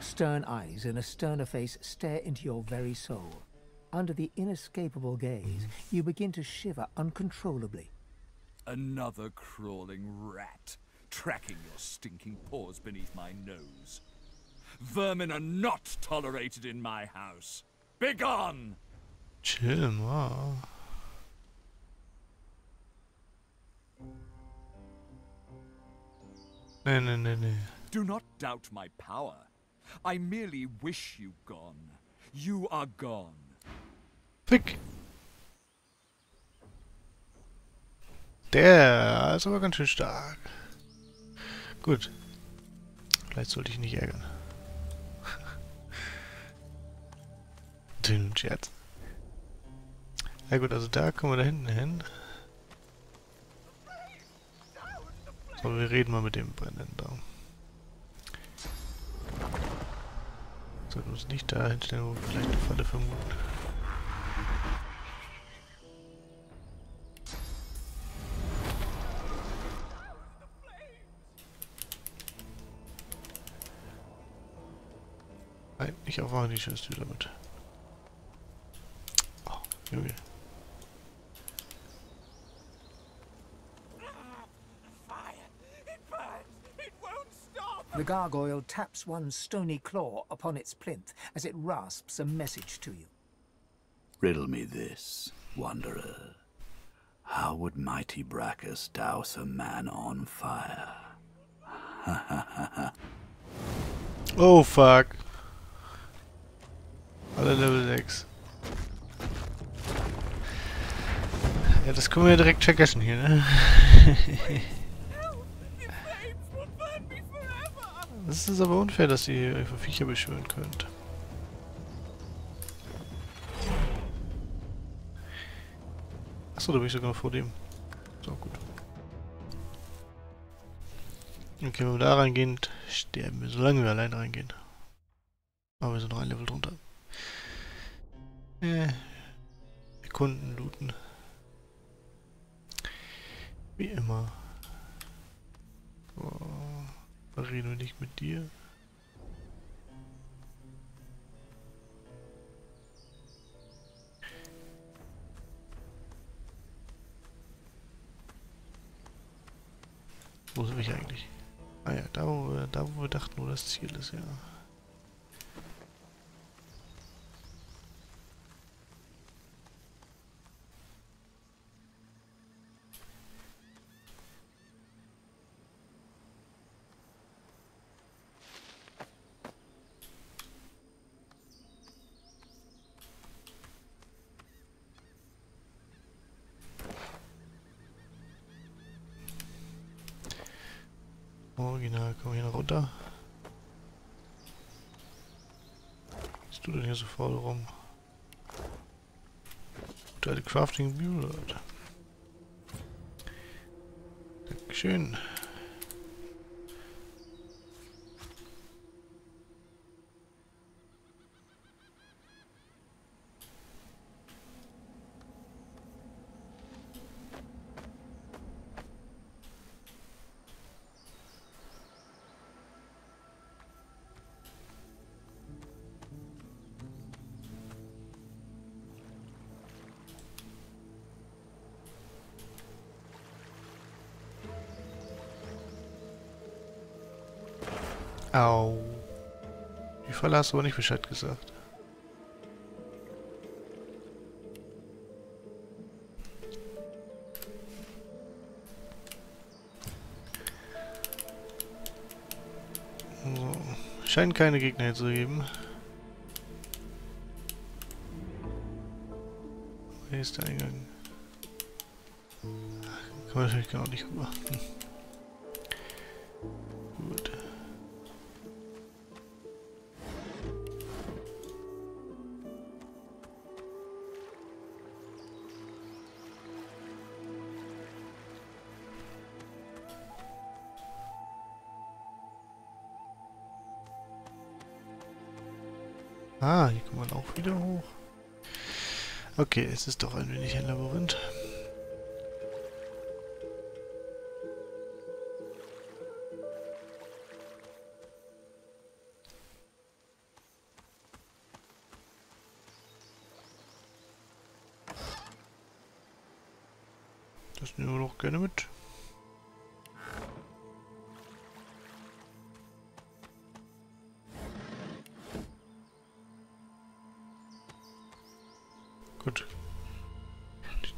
Stern eyes and a sterner face stare into your very soul. Under the inescapable gaze, you begin to shiver uncontrollably.
Another crawling rat, tracking your stinking paws beneath my nose. Vermin are not tolerated in my house. Begone!
Chill mal. Nee.
Do not doubt my power. I merely wish you gone. You are gone.
Fick. Der ist aber ganz schön stark. Gut. Vielleicht sollte ich ihn nicht ärgern. Den Scherz. Ja gut, also da kommen wir da hinten hin. So, wir reden mal mit dem Brennenden da. Sollten wir uns nicht da hinstellen, wo wir vielleicht eine Falle vermuten. Nein, nicht aufmachen die Scheißtür damit. Oh, Junge.
The gargoyle taps one stony claw upon its plinth as it rasps a message to you.
Riddle me this, wanderer. How would mighty Brachus douse a man on fire?
Oh fuck. Alle Level 6. Ja, das können wir ja direkt vergessen hier, ne? Das ist aber unfair, dass ihr für Viecher beschwören könnt. Achso, da bin ich sogar noch vor dem. So, gut. Okay, wenn wir da reingehen, sterben wir, solange wir allein reingehen. Aber wir sind noch ein Level drunter. Erkunden, looten. Wie immer. So. Reden wir nicht mit dir. Wo sind wir eigentlich? Ah ja, da wo wir dachten, wo das Ziel ist, ja. Original, komm hier noch runter. Was bist du denn hier so faul rum? Gute alte Crafting Mule. Dankeschön. Au. Die Falle hast du aber nicht Bescheid gesagt. So. Scheint keine Gegner hier zu geben. Hier ist der Eingang. Kann man natürlich gar nicht rüber. Gut. Ah, hier kann man auch wieder hoch. Okay, es ist doch ein wenig ein Labyrinth. Das nehmen wir doch gerne mit. Gut.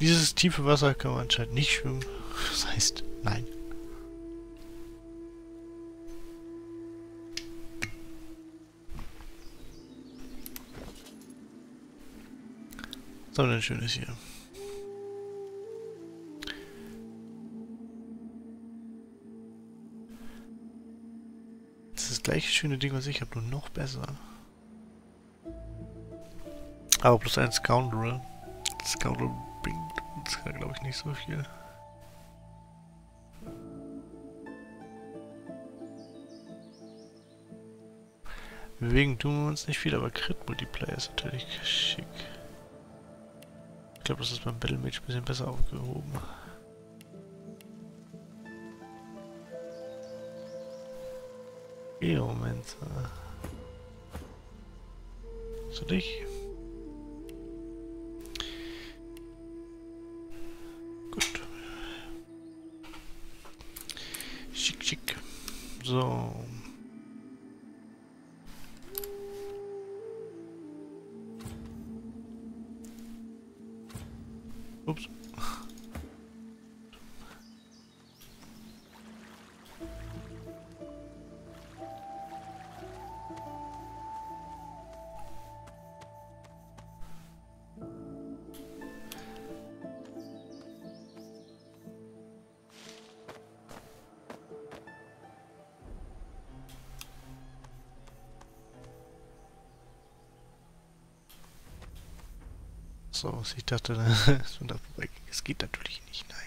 Dieses tiefe Wasser kann man anscheinend nicht schwimmen. Das heißt, nein. Was haben wir denn Schönes hier? Das ist das gleiche schöne Ding, was ich habe, nur noch besser. Aber plus ein Scoundrel. Scoundrel bringt uns, glaube ich, nicht so viel. Bewegen tun wir uns nicht viel, aber Crit-Multiplayer ist natürlich schick. Ich glaube, das ist beim Battle Mage ein bisschen besser aufgehoben. Moment. So dich. Gut. Schick, schick. So. Ups. So, was ich dachte, es geht natürlich nicht, nein.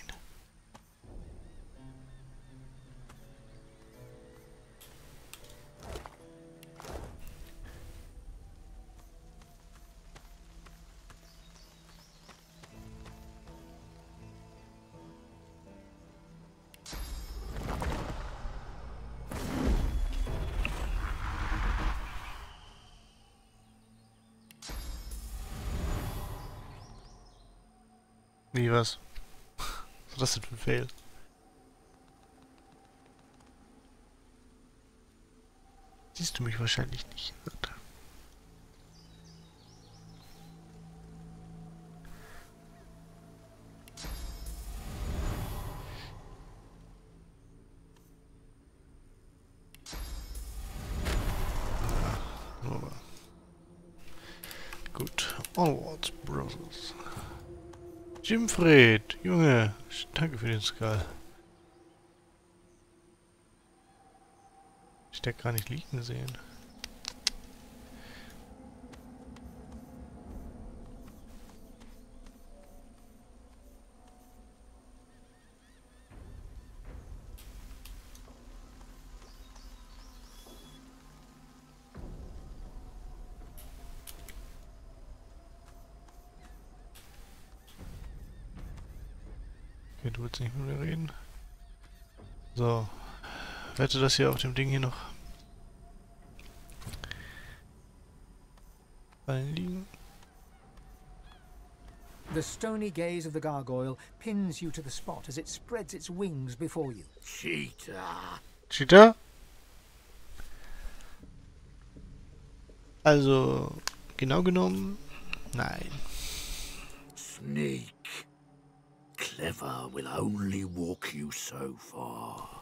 Wie was? Was ist das denn für ein Fail? Siehst du mich wahrscheinlich nicht. Warte. Aber. Gut. Onwards, Brothers. Jimfred, Junge, danke für den Skull. Ich hätte gar nicht liegen sehen. Okay, du willst nicht mit mir reden. So. Wette, dass hier auf dem Ding hier noch Fallen liegen.
The stony gaze of the gargoyle pins you to the spot as it spreads its wings before you.
Cheater!
Cheater? Also, genau genommen, nein.
Sneak. Clever will only walk you so far.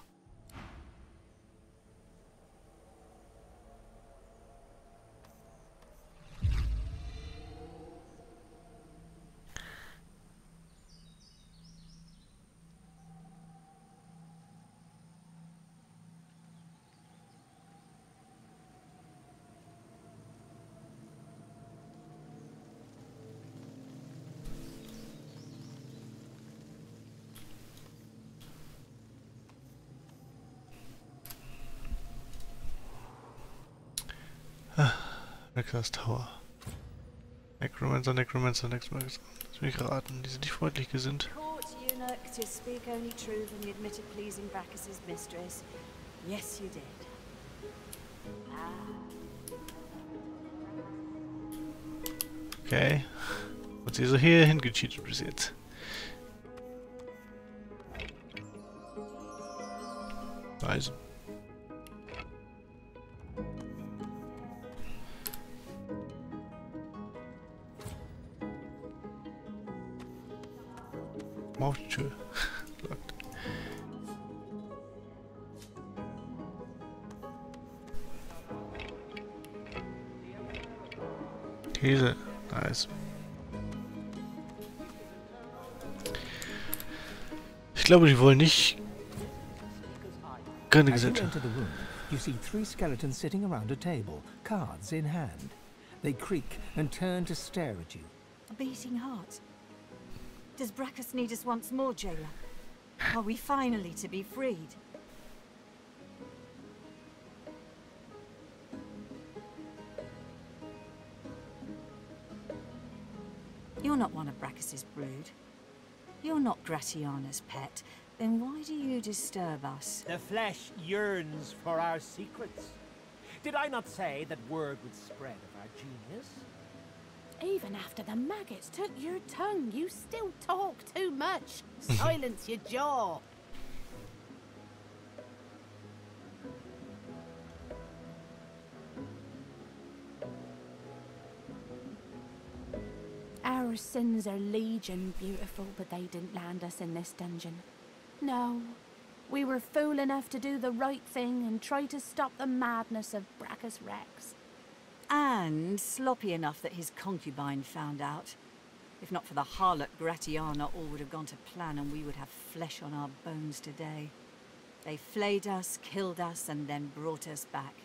Nexus Tower. Necromancer, Necromancer, Necromancer. Lass mich raten, die sind nicht freundlich gesinnt.
Court eunuch to speak only truth and you admitted pleasing Bacchus's mistress. Yes, you did.
Okay. Und sie so hier hingecheatet bis jetzt. Also. Mal auf die Tür. Käse. Nice. Ich glaube, die wollen nicht keine
As you
Gesetze.
enter the room, you see 3 skeletons sitting around a table, cards in hand. They creak and turn to stare at you.
A beating heart. Does Bacchus need us once more, jailer? Are we finally to be freed? You're not one of Bacchus's brood. You're not Gratiana's pet. Then why do you disturb us?
The flesh yearns for our secrets. Did I not say that word would spread of our genius?
Even after the maggots took your tongue, you still talk too much. Silence your jaw. Our sins are legion, beautiful, but they didn't land us in this dungeon. No, we were fool enough to do the right thing and try to stop the madness of Bacchus Rex.
And sloppy enough that his concubine found out. If not for the harlot Gratiana, all would have gone to plan and we would have flesh on our bones today. They flayed us, killed us, and then brought us back.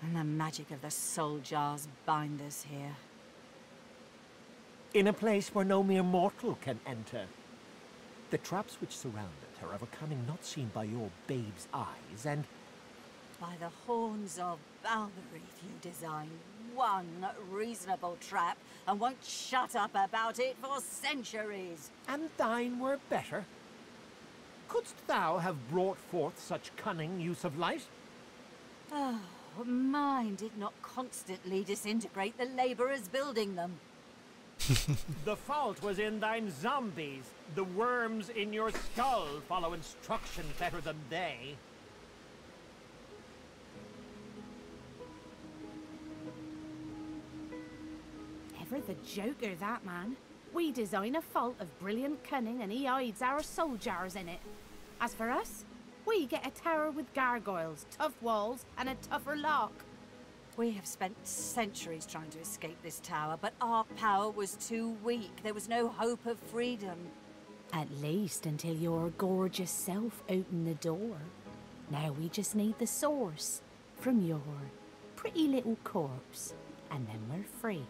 And the magic of the soul jars bind us here.
In a place where no mere mortal can enter. The traps which surround it are of a cunning not seen by your babe's eyes, and...
By the horns of Labyrinth, you design one reasonable trap and won't shut up about it for centuries.
And thine were better. Couldst thou have brought forth such cunning use of light?
Oh, mine did not constantly disintegrate the labourers building them.
The fault was in thine zombies. The worms in your skull follow instruction better than they.
the joker, that man. We design a fault of brilliant cunning and he hides our soul jars in it. As for us, we get a tower with gargoyles, tough walls, and a tougher lock.
We have spent centuries trying to escape this tower, but our power was too weak. There was no hope of freedom.
At least until your gorgeous self opened the door. Now we just need the source from your pretty little corpse, and then we're free.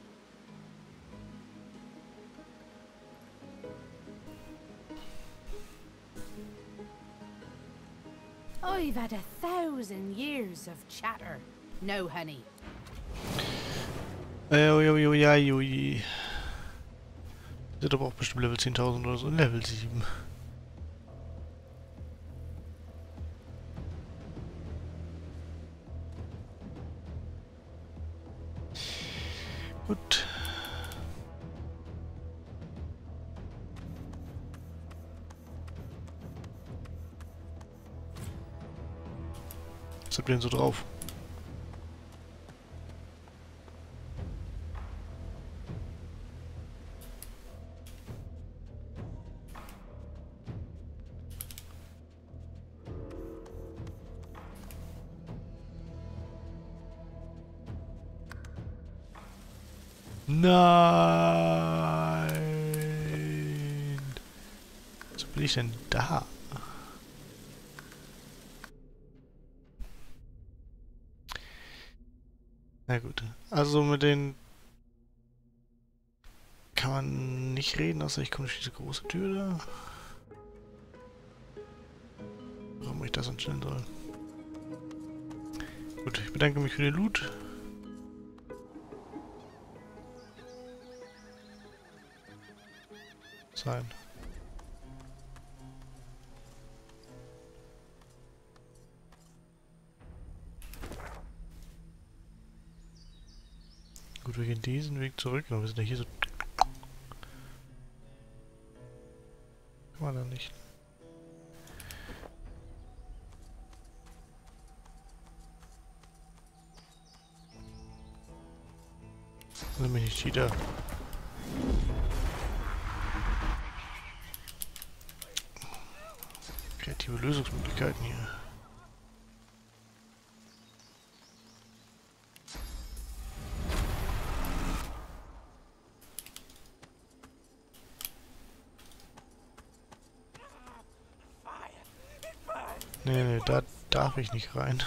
I've had 1,000 years of chatter. No, honey.
Ui. Sind aber auch bestimmt Level 10.000 oder so. Level 7. Gut. Was habt ihr denn so drauf? Nein! Was bin ich denn da? Na gut. Also mit denen kann man nicht reden, außer ich komme durch diese große Tür da. Warum ich das anstellen soll. Gut, ich bedanke mich für den Loot. Sein. Gut, wir gehen diesen Weg zurück, aber wir sind ja hier so... Kann man da nicht. Lass mich nicht Cheater. Kreative Lösungsmöglichkeiten hier. Nee, da darf ich nicht rein.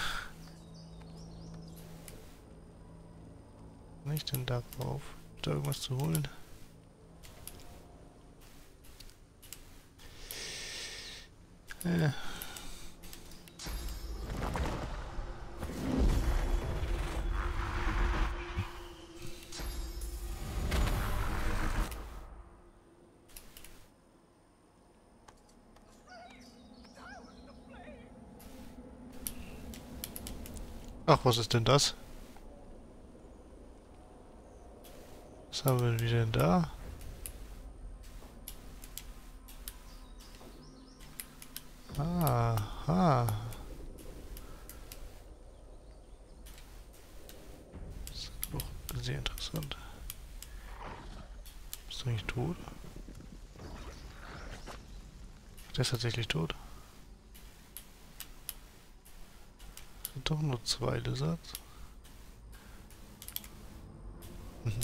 Nicht denn darauf? Ist da irgendwas zu holen? Ach, was ist denn das? Was haben wir wieder denn da? Aha. Das ist doch sehr interessant. Bist du eigentlich tot? Der ist tatsächlich tot. Sind doch nur 2 Lizards.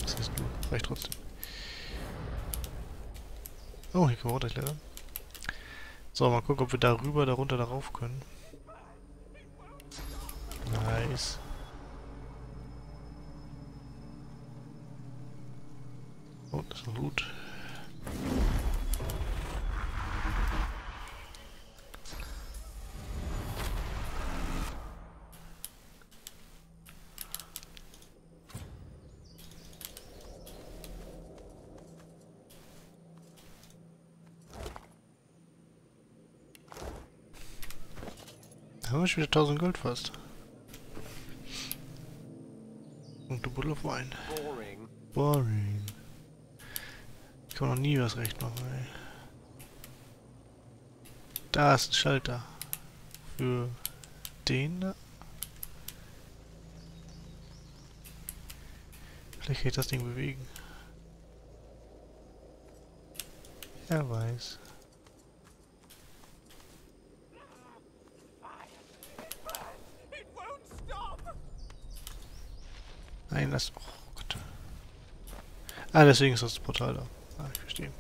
Das heißt du. Reicht trotzdem. Oh, hier können wir runterklettern. So, mal gucken, ob wir darüber, darunter, darauf können. Nice. Oh, das ist noch gut. Haben wir schon wieder 1000 Gold fast. Und eine Bottle of Wine. Boring. Ich kann noch nie was recht machen, ey. Da ist ein Schalter. Für den da. Vielleicht kann ich das Ding bewegen. Er weiß. Nein, das... Oh Gott. Ah, deswegen ist das Portal da. Ah, ich verstehe.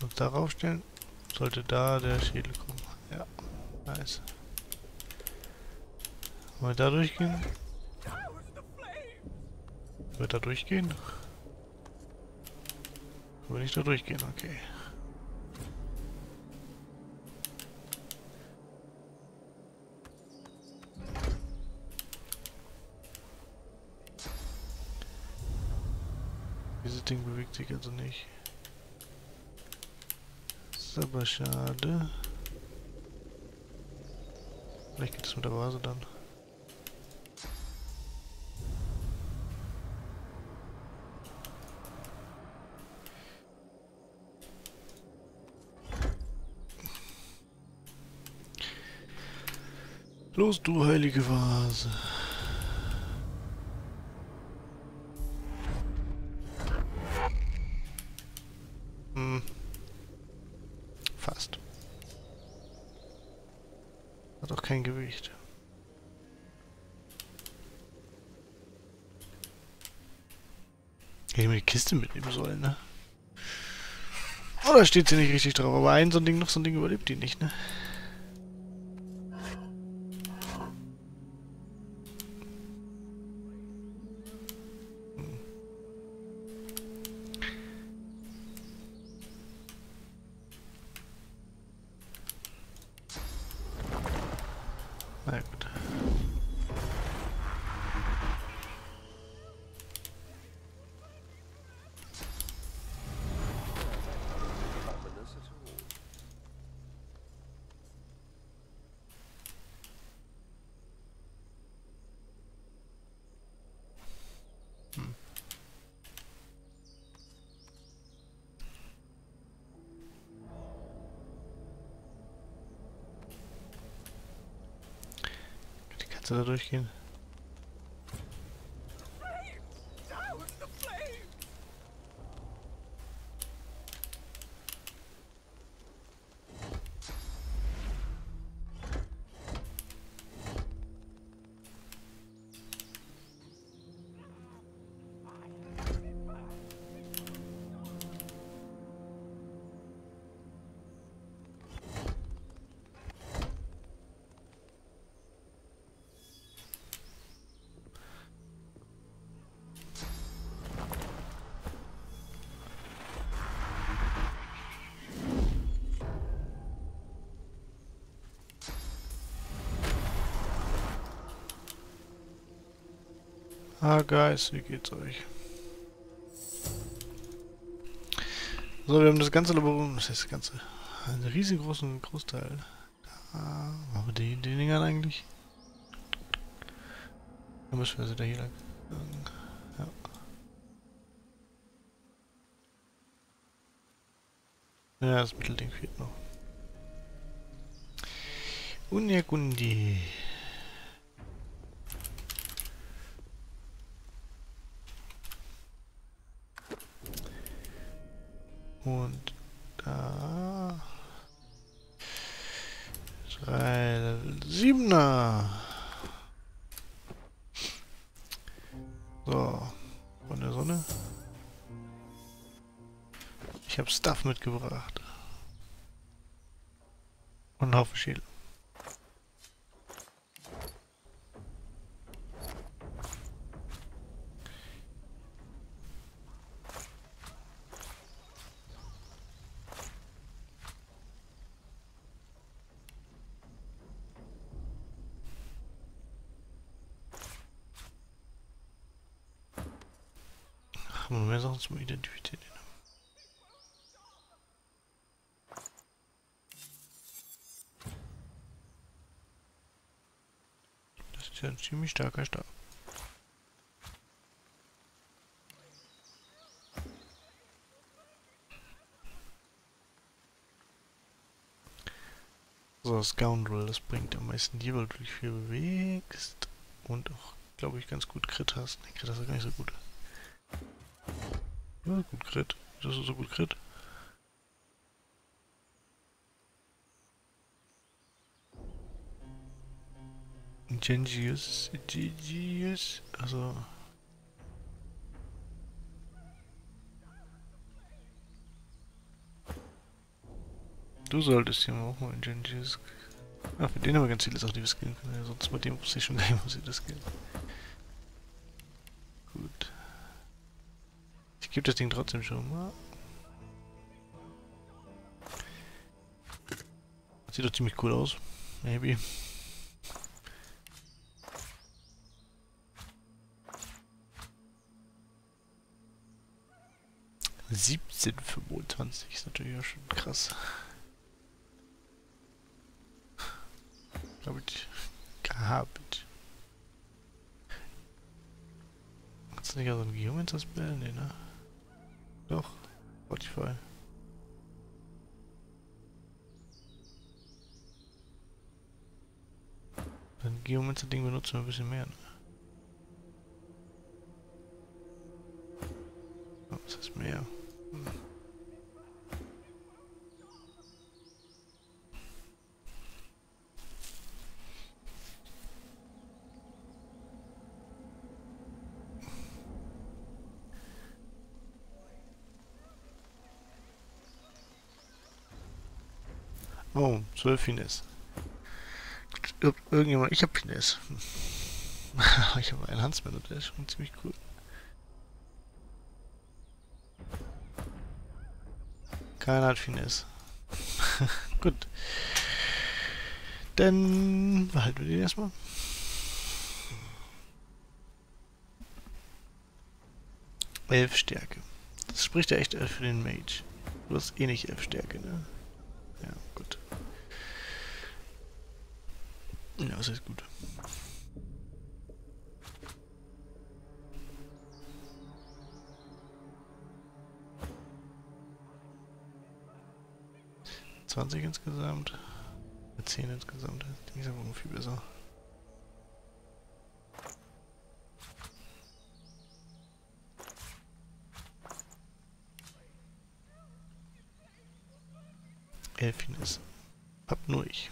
Und darauf stellen, sollte da der Schädel kommen. Ja, nice. Wollen wir da durchgehen? Wird da durchgehen? Will ich da durchgehen? Okay. Dieses Ding bewegt sich also nicht. Ist aber schade. Vielleicht geht es mit der Vase dann. Los, du heilige Vase. Fast. Hat auch kein Gewicht. Hätte ich mir die Kiste mitnehmen sollen, ne? Oder steht sie nicht richtig drauf? Aber ein so ein Ding, noch so ein Ding überlebt die nicht, ne? Na gut. Da durchgehen. Ah, Guys, wie geht's euch? So, wir haben das ganze Labyrinth, das heißt das ganze, einen riesengroßen Großteil. Da machen wir den Dingern eigentlich. Da müssen wir sie da hier lang. Ja. Ja, das Mittelding fehlt noch. Unerkundi. Und da 3 Level 7er. So, von der Sonne. Ich habe Stuff mitgebracht. Und einen Haufen Schädel. Haben wir mehr Sachen zum Identifizieren. Das ist ja ein ziemlich starker Stab. So, Scoundrel, das bringt am meisten hier, weil du dich viel bewegst. Und auch, glaube ich, ganz gut Crit hast. Ne, Crit hast du gar nicht so gut. Ja, gut Crit. Das ist so gut Crit. Genius. Also. Du solltest hier auch mal ein Genius. Ah, für den haben wir ganz viele Sachen, die wir skillen können. Ja, sonst bei dem wusste ich schon gar nicht, was ich das skillen. Gut. Ich gebe das Ding trotzdem schon mal. Sieht doch ziemlich cool aus. Maybe. $17,25 ist natürlich auch schon krass. Garbage. Kannst du nicht auch so ein Geomancer spellen? Nee, ne? Doch. Spotify. Dann Geomancer-Ding benutzen wir ein bisschen mehr, ne? Oh, was ist mehr? Oh, 12 Finesse. Irgendjemand, ich hab Finesse. Ich habe einen Huntsman und der ist schon ziemlich cool. Keiner hat Finesse. Gut. Dann behalten wir den erstmal. Elf Stärke. Das spricht ja echt für den Mage. Du hast eh nicht 11 Stärke, ne? Ja, gut. Ja, das ist gut. $20 insgesamt. 10 insgesamt. Die ist aber viel besser. Elfines. Hab nur ich.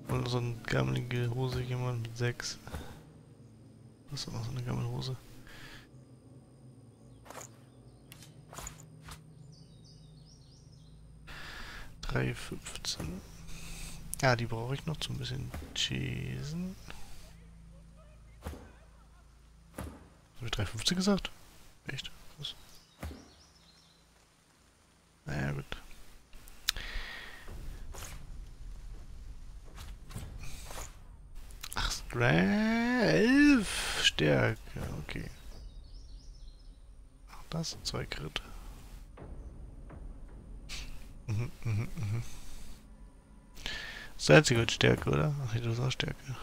Und so eine gammelige Hose, jemand mit 6. Das ist auch so eine gammelige Hose. $3,15. Ja, die brauche ich noch zum bisschen cheesen. Habe ich 3,50 gesagt? Echt? Was? Naja, gut. Ach, 11 Stärke, okay. Ach, das sind 2 Crit. Das einzige mit Stärke, oder? Ach, das ist auch Stärke.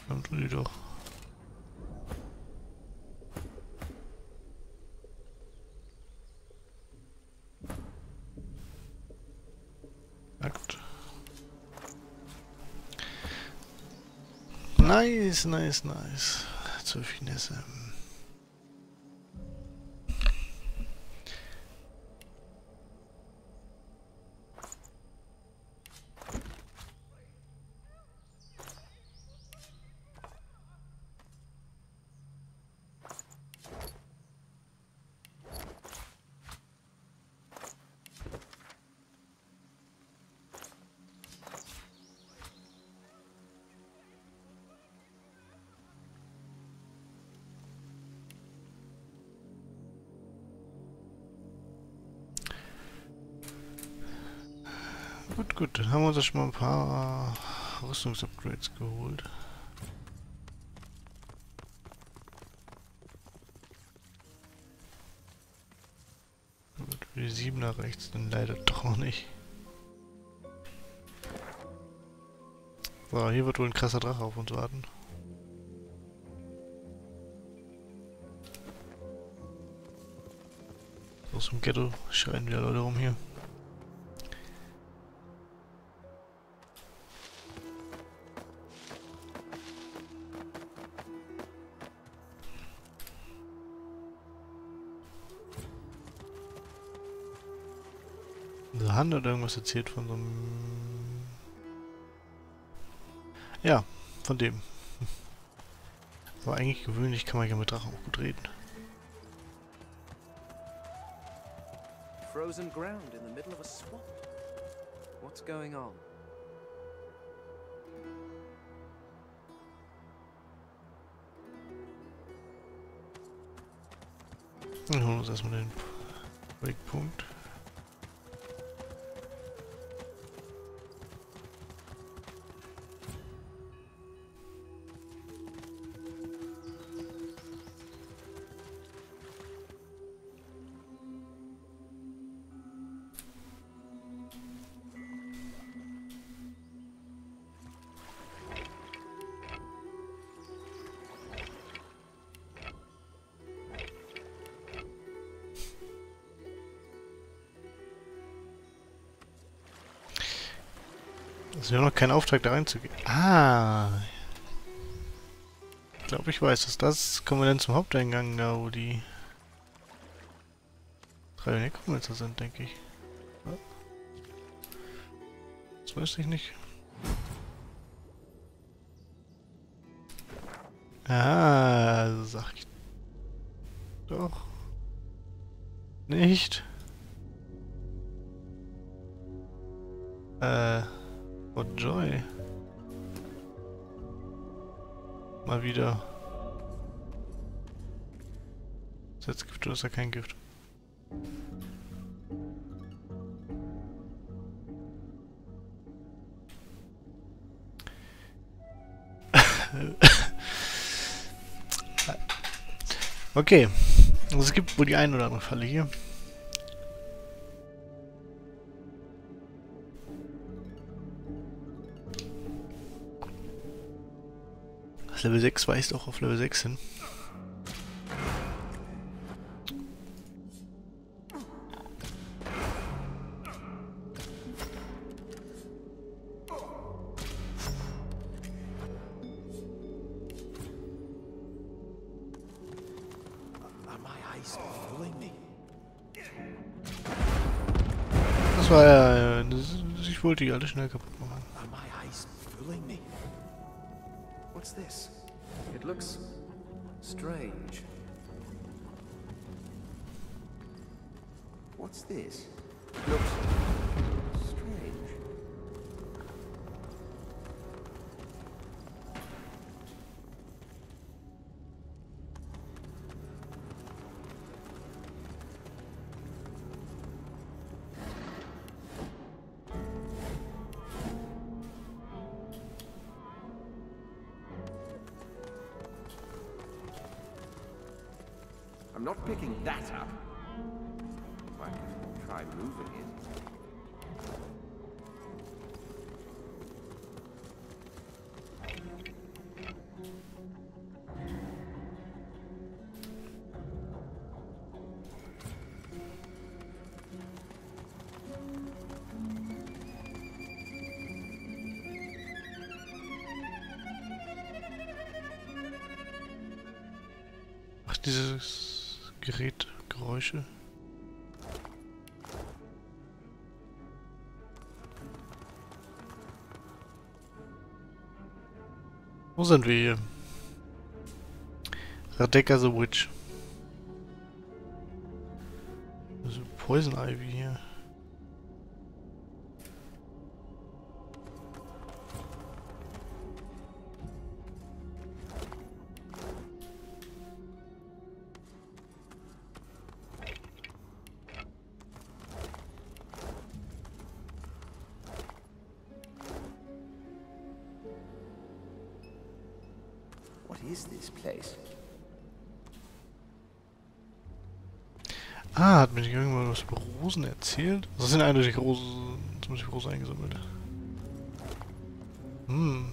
Dann tu die doch. Akt. Nice, nice, nice. Zur Finesse. Gut, gut, dann haben wir uns schon mal ein paar Rüstungsupgrades geholt. Gut, die 7er rechts, dann leider doch noch nicht. So, hier wird wohl ein krasser Drache auf uns warten. aus dem Ghetto schreien wieder Leute rum hier. Der Hand hat irgendwas erzählt von so einem... Ja, von dem. Aber eigentlich gewöhnlich kann man ja mit Drachen auch gut reden.
Frozen ground in the middle of a swamp. What's going on?
Wir holen uns erstmal den Wegpunkt. Es ist ja noch kein Auftrag, da reinzugehen. Ah! Ich glaube, ich weiß es. Das kommen wir dann zum Haupteingang, da wo die 3 Necromancer sind, denke ich. Ja. Das weiß ich nicht. Ah, sag ich doch. Nicht. Oh Joy. Mal wieder. Ist das Gift oder ist da kein Gift? Okay. Also es gibt wohl die ein oder andere Falle hier. Das Level 6 weist auch auf Level 6 hin. Das war ja... Ich wollte die alle schnell kaputt machen.
What's this? It looks strange. What's this? It looks strange. I'm not picking that up. I can try moving it.
Ach, dieses Gerät, Geräusche. Wo sind wir hier? Radeka the Witch. Also Poison Ivy hier.
What is this place?
Ah, hat mir nicht irgendwann was über Rosen erzählt? Das sind eindeutig Rosen, ziemlich Rosen eingesammelt. Hm.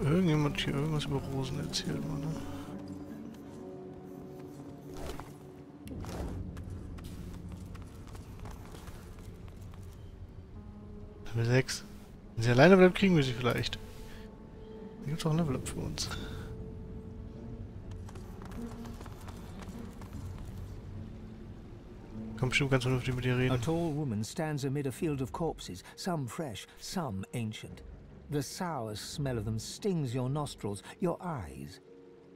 irgendjemand hier irgendwas über Rosen erzählt, Mann, ne? Level 6. Wenn sie alleine bleibt, kriegen wir sie vielleicht. Da gibt es auch ein Level-Up für uns. Komm, bestimmt ganz vernünftig mit ihr reden.
A tall woman stands amid a field of corpses, some fresh, some ancient. The sour smell of them stings your nostrils, your eyes.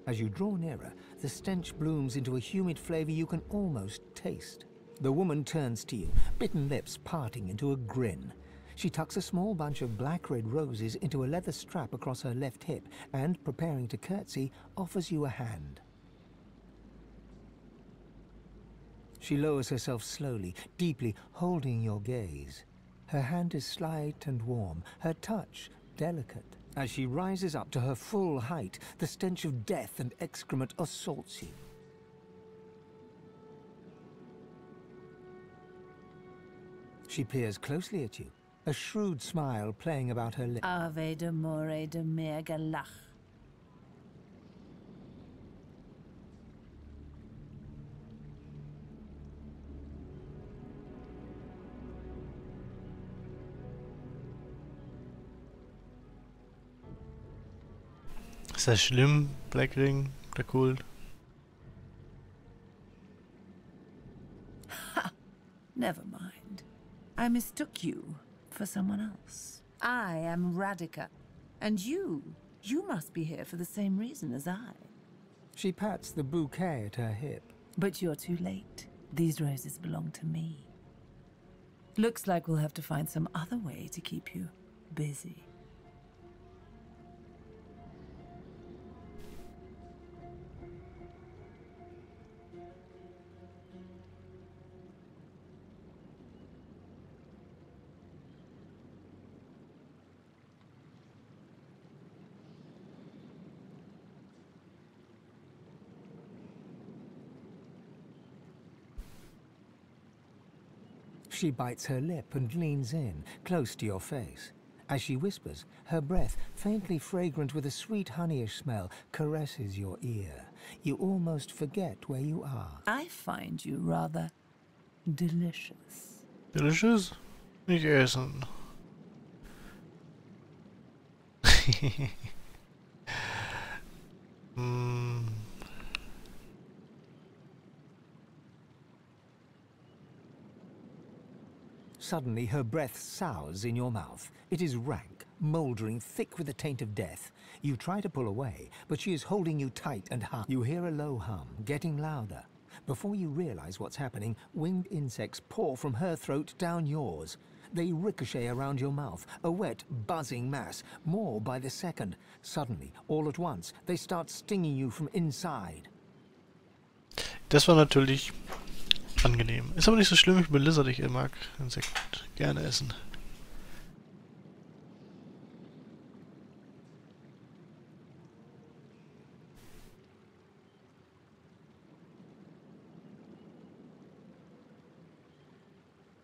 As you draw nearer, the stench blooms into a humid flavor you can almost taste. The woman turns to you, bitten lips parting into a grin. She tucks a small bunch of black-red roses into a leather strap across her left hip and, preparing to curtsy, offers you a hand. She lowers herself slowly, deeply, holding your gaze. Her hand is slight and warm, her touch delicate. As she rises up to her full height, the stench of death and excrement assaults you. She peers closely at you, a shrewd smile playing about her lips.
Ave de more de mer galach.
Ist das schlimm, Black Ring, der Kult?
Ha! Never mind. I mistook you for someone else. I am Radica. And you must be here for the same reason as I.
She pats the bouquet at her hip.
But you're too late. These roses belong to me. Looks like we'll have to find some other way to keep you busy.
She bites her lip and leans in, close to your face. As she whispers, her breath, faintly fragrant with a sweet honeyish smell, caresses your ear. You almost forget where you are.
I find you rather delicious.
Delicious? Nicht essen.
Suddenly, her breath sours in your mouth. It is rank, mouldering, thick with the taint of death. You try to pull away, but she is holding you tight and hum. You hear a low hum, getting louder. Before you realize what's happening, winged insects pour from her throat down yours. They ricochet around your mouth, a wet, buzzing mass, more by the second. Suddenly, all at once, they start stinging you from inside.
Das war natürlich angenehm. Ist aber nicht so schlimm, ich bin Lizard, ich mag Insekten gerne essen.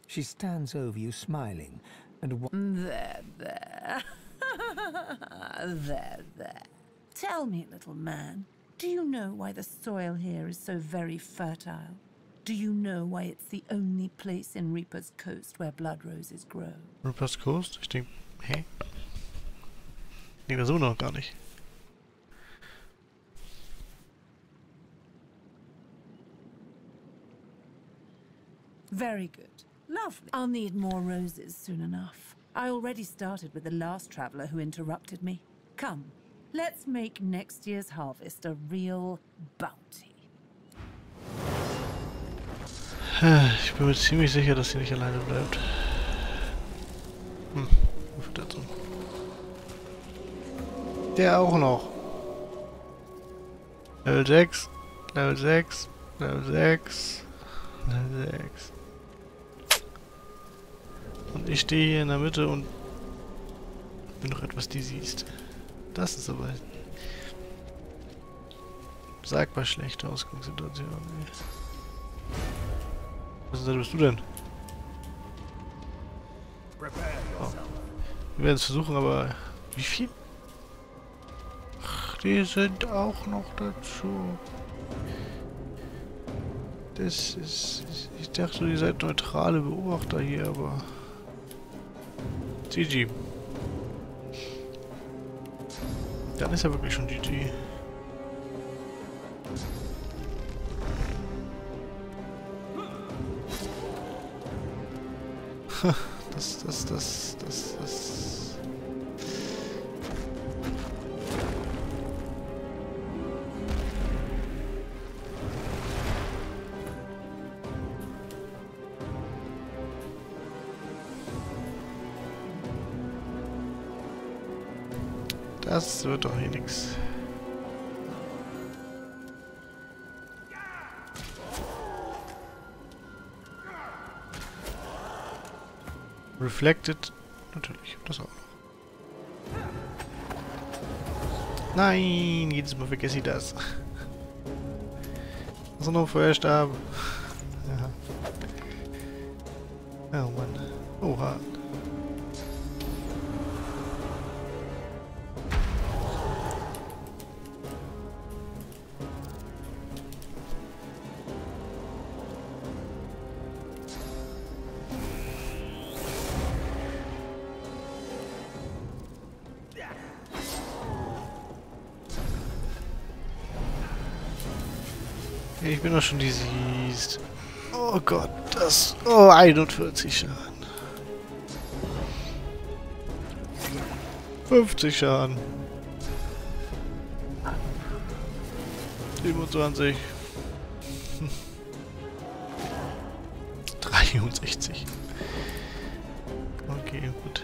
She stands over you, smiling, and
There. There. Tell me, little man, do you know why the soil here is so very fertile? Do you know why it's the only place in Reaper's Coast where blood roses grow?
Reaper's Coast? Ich denke, hä? Ich denke das immer noch gar nicht.
Very good. Lovely. I'll need more roses soon enough. I already started with the last traveler who interrupted me. Come, let's make next year's harvest a real bounty.
Ich bin mir ziemlich sicher, dass sie nicht alleine bleibt. Verletzung. Der auch noch. Level 6, Level 6, Level 6, Level 6. Und ich stehe hier in der Mitte und bin noch etwas diseased. Das ist aber sagbar schlechte Ausgangssituation. Was bist du denn? Oh. Wir werden es versuchen, aber wie viel? Die sind auch noch dazu. Das ist... Ich dachte, ihr seid neutrale Beobachter hier, aber... GG. Dann ist er wirklich schon GG. Das. Das wird doch hier nix. Reflected. Natürlich, das auch noch. Nein, jedes Mal vergesse ich das. Was noch ein Feuerstab? Ja. Oh Mann. Oha. Ich bin doch schon diseased. Oh Gott, das... Oh, 41 Schaden. 50 Schaden. 27. 63. Okay, gut.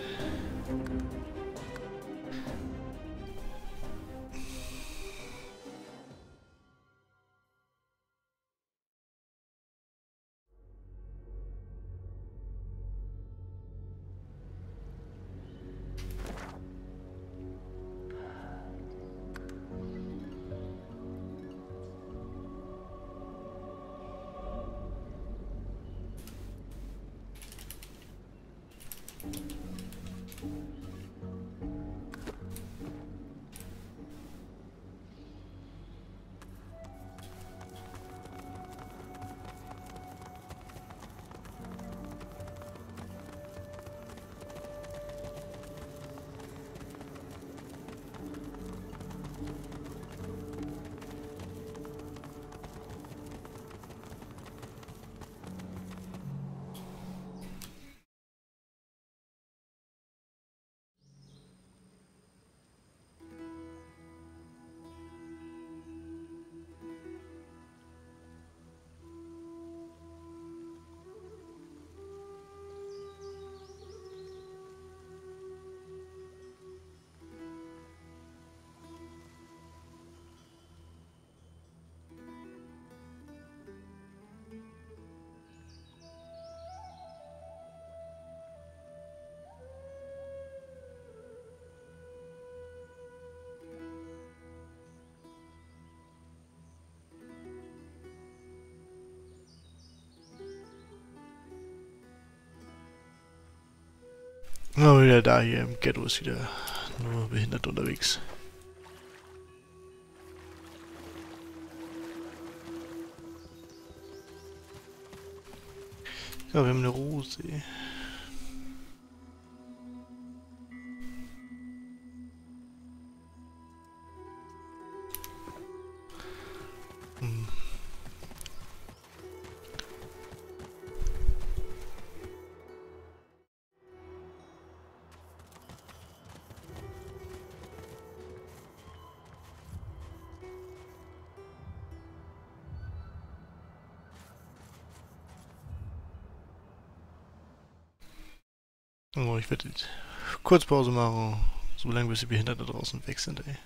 Oh, wieder da hier im Ghetto ist wieder nur behindert unterwegs. Ja, wir haben eine Rose. Oh, ich werde kurz Pause machen, so lange bis die Behinderte draußen weg sind, ey.